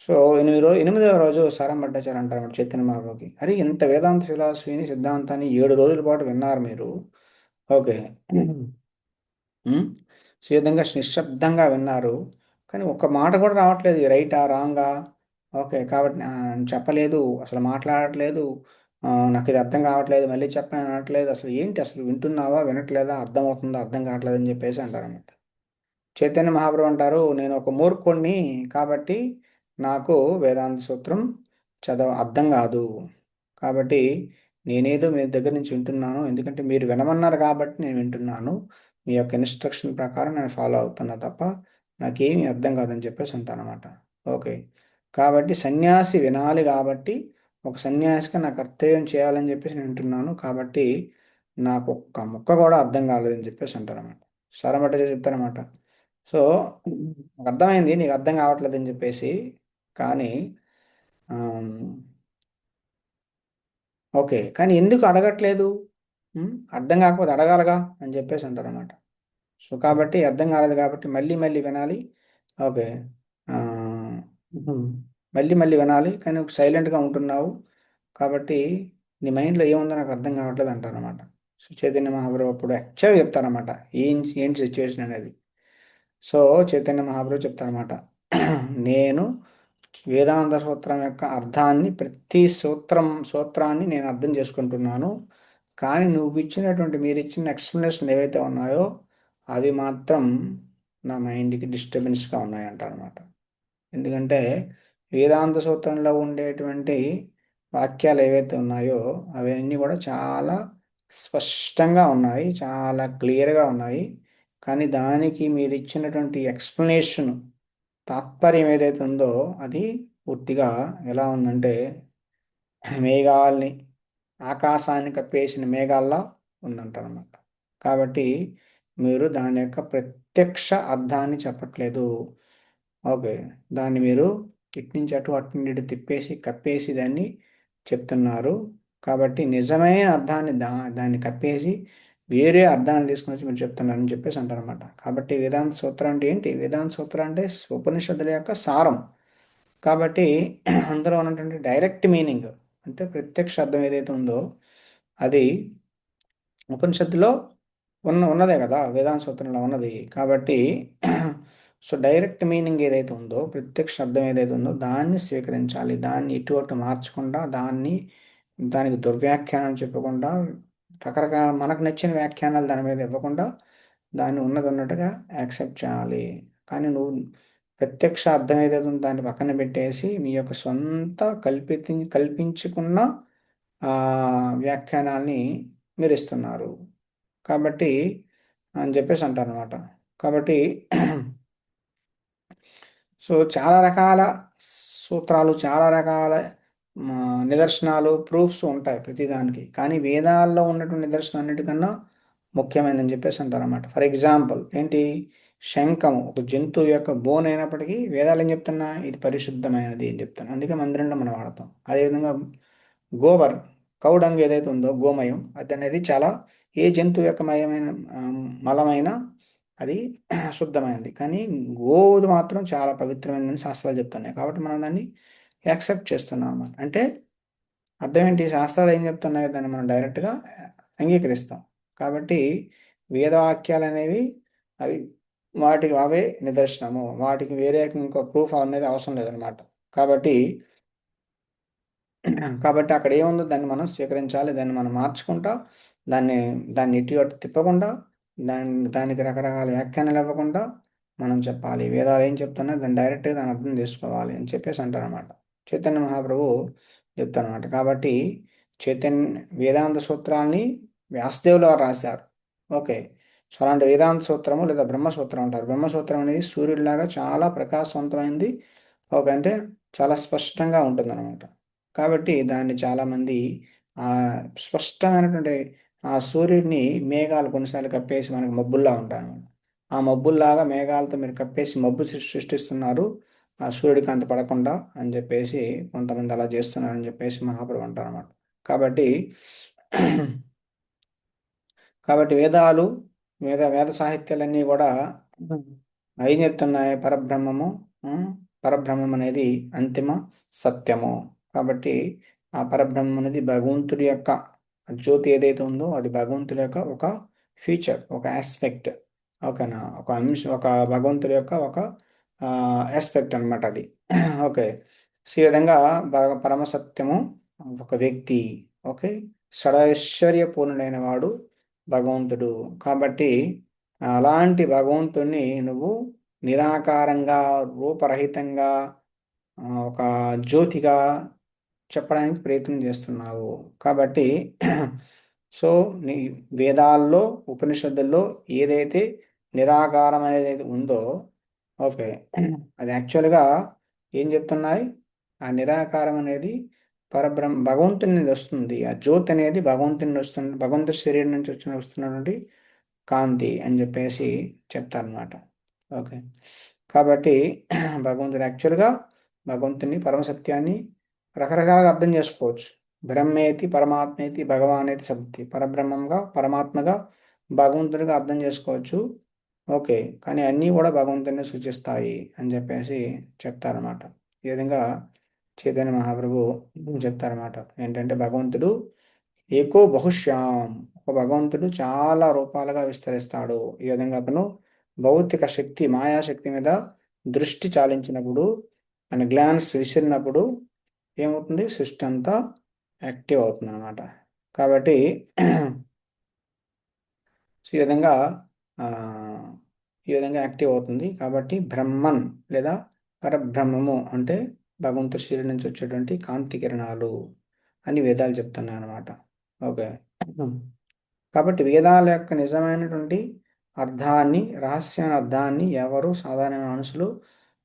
సో 8వ రోజు సారం భట్టాచార్య అంటారన్నమాట చైతన్య మహాప్రభుకి, అరే ఇంత వేదాంత ఫిలాసఫీని, సిద్ధాంతాన్ని 7 రోజుల పాటు విన్నారు మీరు. ఓకే. ఉమ్. సో ఈ విధంగా నిశ్శబ్దంగా విన్నారు, కానీ ఒక్క మాట కూడా రావట్లేదు, ఇది రైటా, రాంగా. ఓకే. కాబట్టి చెప్పలేదు, అసలు మాట్లాడట్లేదు. నాకు ఇది అర్థం కావట్లేదు, మళ్ళీ చెప్పని అనట్లేదు, అసలు ఏంటి, అసలు వింటున్నావా, వినట్లేదా, అర్థం అవుతుందా, అర్థం కావట్లేదు అని చెప్పేసి అంటారన్నమాట. చైతన్య మహాప్రభు అంటారు, నేను ఒక మూర్ఖుణ్ణి, కాబట్టి నాకు వేదాంత సూత్రం అర్థం కాదు. కాబట్టి నేనేదో మీ దగ్గర నుంచి వింటున్నాను, ఎందుకంటే మీరు వినమన్నారు కాబట్టి నేను వింటున్నాను. మీ యొక్క ఇన్స్ట్రక్షన్ ప్రకారం నేను ఫాలో అవుతున్నా తప్ప నాకేమీ అర్థం కాదని చెప్పేసి అంటానమాట. ఓకే. కాబట్టి సన్యాసి వినాలి, కాబట్టి ఒక సన్యాసిగా నా కర్తవ్యం చేయాలని చెప్పేసి నేను వింటున్నాను. కాబట్టి నాకు ఒక్క ముక్క కూడా అర్థం కాలేదని చెప్పేసి అంటారన్నమాట. సారమట్ట చెప్తారన్నమాట. సో నాకు అర్థమైంది, నీకు అర్థం కావట్లేదని చెప్పేసి, కానీ ఆమ్, ఓకే, కానీ ఎందుకు అడగట్లేదు? అర్థం కాకపోతే అడగాలగా అని చెప్పేసి అంటారన్నమాట. సో కాబట్టి అర్థం కాలేదు కాబట్టి మళ్ళీ మళ్ళీ వినాలి. ఓకే. ఆ, ఉహుం. మళ్ళీ మళ్ళీ వినాలి, కానీ నువ్వు సైలెంట్గా ఉంటున్నావు, కాబట్టి నీ మైండ్లో ఏముందో నాకు అర్థం కావట్లేదు అంటారనమాట. సో చైతన్య మహాప్రభు అప్పుడు యాక్చువల్గా చెప్తారనమాట ఏంటి సిచ్యువేషన్ అనేది. సో చైతన్య మహాప్రభు చెప్తారనమాట, నేను వేదాంత సూత్రం యొక్క అర్థాన్ని, ప్రతి సూత్రాన్ని నేను అర్థం చేసుకుంటున్నాను, కానీ నువ్వు ఇచ్చినటువంటి, మీరు ఇచ్చిన ఎక్స్ప్లెనేషన్ ఏవైతే ఉన్నాయో అవి మాత్రం నా మైండ్కి డిస్టర్బెన్స్గా ఉన్నాయంట అనమాట. ఎందుకంటే వేదాంత సూత్రంలో ఉండేటువంటి వాక్యాలు ఏవైతే ఉన్నాయో అవన్నీ కూడా చాలా స్పష్టంగా ఉన్నాయి, చాలా క్లియర్గా ఉన్నాయి. కానీ దానికి మీరు ఇచ్చినటువంటి ఎక్స్ప్లెనేషన్, తాత్పర్యం ఏదైతే ఉందో అది పూర్తిగా ఎలా ఉందంటే మేఘాల్ని, ఆకాశాన్ని కప్పేసిన మేఘాల్లా ఉందంటారన్నమాట. కాబట్టి మీరు దాని యొక్క ప్రత్యక్ష అర్థాన్ని చెప్పట్లేదు. ఓకే, దాన్ని మీరు ఇటు నుంచి అటు అటు నుండి ఇటు తిప్పేసి కప్పేసి దాన్ని చెప్తున్నారు. కాబట్టి నిజమైన అర్థాన్ని దాన్ని కప్పేసి వేరే అర్థాన్ని తీసుకుని వచ్చి మీరు చెప్తున్నారని చెప్పేసి అంటారనమాట. కాబట్టి వేదాంత సూత్రం అంటే ఏంటి? వేదాంత సూత్రం అంటే ఉపనిషత్తుల యొక్క సారం. కాబట్టి అందులో ఉన్నటువంటి డైరెక్ట్ మీనింగ్ అంటే ప్రత్యక్ష అర్థం ఏదైతే ఉందో అది ఉపనిషత్తులో ఉన్నదే కదా, వేదాంత సూత్రంలో ఉన్నది. కాబట్టి సో డైరెక్ట్ మీనింగ్ ఏదైతే ఉందో, ప్రత్యక్ష అర్థం ఏదైతే ఉందో దాన్ని స్వీకరించాలి. దాన్ని ఇటు అటు మార్చకుండా, దానికి దుర్వ్యాఖ్యానం చెప్పకుండా, రకరకాల మనకు నచ్చిన వ్యాఖ్యానాలు దాని మీద ఇవ్వకుండా దాన్ని ఉన్నది ఉన్నట్టుగా యాక్సెప్ట్ చేయాలి. కానీ నువ్వు ప్రత్యక్ష అర్థం ఏదైతే ఉందో దాన్ని పక్కన పెట్టేసి మీ యొక్క సొంత కల్పించుకున్న ఆ, వ్యాఖ్యానాల్ని మీరు ఇస్తున్నారు. కాబట్టి అని చెప్పేసి అంటారు అనమాట. కాబట్టి సో చాలా రకాల సూత్రాలు, చాలా రకాల నిదర్శనాలు, ప్రూఫ్స్ ఉంటాయి ప్రతిదానికి. కానీ వేదాల్లో ఉన్నటువంటి నిదర్శనం అన్నిటికన్నా ముఖ్యమైనదని చెప్పేసి అంటారన్నమాట. ఫర్ ఎగ్జాంపుల్ ఏంటి? శంఖము ఒక జంతువు యొక్క బోన్ అయినప్పటికీ వేదాలు ఏం చెప్తున్నా? ఇది పరిశుద్ధమైనది అని చెప్తాను. అందుకే మందిరంలో మనం వాడతాం. అదేవిధంగా గోబర్, కౌడంగ్ ఏదైతే ఉందో గోమయం, అది అనేది చాలా, ఏ జంతువు యొక్క మయమైన మలమైన అది శుద్ధమైనది. కానీ గోవుది మాత్రం చాలా పవిత్రమైనదని శాస్త్రాలు చెప్తున్నాయి. కాబట్టి మనం దాన్ని యాక్సెప్ట్ చేస్తున్నాం అన్నమాట. అంటే అర్థం ఏంటి? శాస్త్రాలు ఏం చెప్తున్నాయో దాన్ని మనం డైరెక్ట్గా అంగీకరిస్తాం. కాబట్టి వేదవాక్యాలు అనేవి అవి వాటికి అవే నిదర్శనము. వాటికి వేరే ఇంకో ప్రూఫ్ అనేది అవసరం లేదనమాట. కాబట్టి కాబట్టి అక్కడ ఏముందో దాన్ని మనం స్వీకరించాలి. దాన్ని మనం మార్చుకుంటా, దాన్ని దాన్ని ఇటు అటు తిప్పకుండా, దానికి రకరకాల వ్యాఖ్యానాలు ఇవ్వకుండా మనం చెప్పాలి. వేదాలు ఏం చెప్తున్నా దాన్ని డైరెక్ట్గా దాన్ని అర్థం చేసుకోవాలి అని చెప్పేసి అంటారనమాట. చైతన్య మహాప్రభు చెప్తానమాట. కాబట్టి వేదాంత సూత్రాన్ని వ్యాసదేవులు వారు రాశారు. ఓకే, సో అలాంటి వేదాంత సూత్రము లేదా బ్రహ్మసూత్రం అంటారు. బ్రహ్మసూత్రం అనేది సూర్యుడిలాగా చాలా ప్రకాశవంతమైంది. ఓకే, అంటే చాలా స్పష్టంగా ఉంటుందన్నమాట. కాబట్టి దాన్ని చాలామంది ఆ స్పష్టమైనటువంటి ఆ సూర్యుడిని మేఘాలు కొన్నిసార్లు కప్పేసి మనకు మబ్బుల్లా ఉంటాయి అన్నమాట. ఆ మబ్బుల్లాగా మేఘాలతో మీరు కప్పేసి మబ్బు సృష్టిస్తున్నారు ఆ సూర్యుడికి అంత పడకుండా అని చెప్పేసి కొంతమంది అలా చేస్తున్నారని చెప్పేసి మహాప్రభు అంటారు అన్నమాట. కాబట్టి కాబట్టి వేద సాహిత్యాలన్నీ కూడా ఏం చెప్తున్నాయి? పరబ్రహ్మం అనేది అంతిమ సత్యము. కాబట్టి ఆ పరబ్రహ్మం అనేది భగవంతుడి యొక్క జ్యోతి ఏదైతే ఉందో అది భగవంతుడి యొక్క ఒక ఫీచర్, ఒక ఆస్పెక్ట్. ఓకేనా? ఒక అంశం, ఒక భగవంతుడి యొక్క ఒక ఆస్పెక్ట్ అన్నమాట అది. ఓకే, సో ఈ విధంగా పరమసత్యము ఒక వ్యక్తి. ఓకే, షడైశ్వర్యపూర్ణుడైన వాడు భగవంతుడు. కాబట్టి అలాంటి భగవంతుణ్ణి నువ్వు నిరాకారంగా, రూపరహితంగా, ఒక జ్యోతిగా చెప్పడానికి ప్రయత్నం చేస్తున్నావు. కాబట్టి సో నీ వేదాల్లో, ఉపనిషత్తుల్లో ఏదైతే నిరాకారం అనేది ఉందో, ఓకే, అది యాక్చువల్గా ఏం చెప్తున్నాయి? ఆ నిరాకారం అనేది భగవంతుని నుండి వస్తుంది. ఆ జ్యోతి అనేది భగవంతుని నుండి వస్తుంది, భగవంతుడి శరీరం నుంచి వస్తున్నటువంటి కాంతి అని చెప్పేసి చెప్తారనమాట. ఓకే, కాబట్టి భగవంతుడు యాక్చువల్గా భగవంతుని పరమసత్యాన్ని రకరకాలుగా అర్థం చేసుకోవచ్చు. బ్రహ్మేతి పరమాత్మేతి భగవానేతి సత్తి, పరబ్రహ్మంగా, పరమాత్మగా, భగవంతుడిగా అర్థం చేసుకోవచ్చు. ఓకే, కానీ అన్నీ కూడా భగవంతుని సూచిస్తాయి అని చెప్పేసి చెప్తారన్నమాట. ఈ విధంగా చైతన్య మహాప్రభు చెప్తారన్నమాట. ఏంటంటే భగవంతుడు ఏకో బహుశ్యాం, ఒక భగవంతుడు చాలా రూపాలుగా విస్తరిస్తాడు. ఈ విధంగా అతను భౌతిక శక్తి, మాయాశక్తి మీద దృష్టి చాలించినప్పుడు, తన గ్లాన్స్ విసిరినప్పుడు ఏమవుతుంది? సృష్టి అంతా యాక్టివ్ అవుతుంది అనమాట. కాబట్టి సో ఆ, ఈ విధంగా యాక్టివ్ అవుతుంది. కాబట్టి బ్రహ్మన్ లేదా పరబ్రహ్మము అంటే భగవంతుడి శరీరం నుంచి వచ్చేటువంటి కాంతి కిరణాలు అని వేదాలు చెప్తున్నాయి అనమాట. ఓకే, కాబట్టి వేదాల యొక్క నిజమైనటువంటి అర్థాన్ని, రహస్యమైన అర్థాన్ని ఎవరు సాధారణ మనుషులు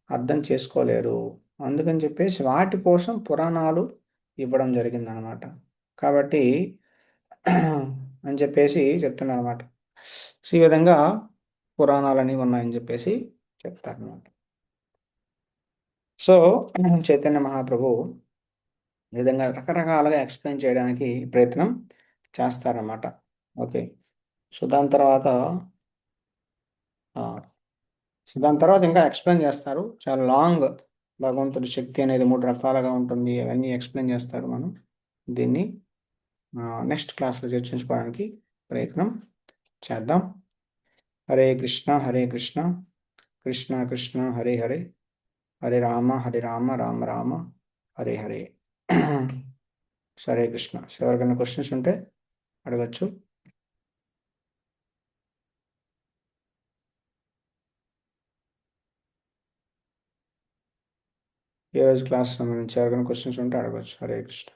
అర్థం చేసుకోలేరు. అందుకని చెప్పేసి వాటి కోసం పురాణాలు ఇవ్వడం జరిగిందనమాట. కాబట్టి అని చెప్పేసి చెప్తున్నారన్నమాట. సో ఈ విధంగా పురాణాలని ఉన్నాయని చెప్పేసి చెప్తారన్నమాట. సో చైతన్య మహాప్రభు ఈ విధంగా రకరకాలుగా ఎక్స్ప్లెయిన్ చేయడానికి ప్రయత్నం చేస్తారన్నమాట. ఓకే. సో దాని తర్వాత ఆ, సో దాని తర్వాత ఇంకా ఎక్స్ప్లెయిన్ చేస్తారు. చాలా లాంగ్ భగవంతుడి శక్తి అనేది 3 రకాలుగా ఉంటుంది. అవన్నీ ఎక్స్ప్లెయిన్ చేస్తారు. మనం దీన్ని నెక్స్ట్ క్లాస్లో చర్చించుకోవడానికి ప్రయత్నం చేద్దాం. హరే కృష్ణ హరే కృష్ణ కృష్ణ కృష్ణ హరే హరే హరే రామ రామ రామ హరే హరే. హరే కృష్ణ. సో ఎవరికైనా క్వశ్చన్స్ ఉంటే అడగచ్చు. ఈ రోజు క్లాస్ సంబంధించి ఎవరికైనా క్వశ్చన్స్ ఉంటే అడగచ్చు. హరే కృష్ణ.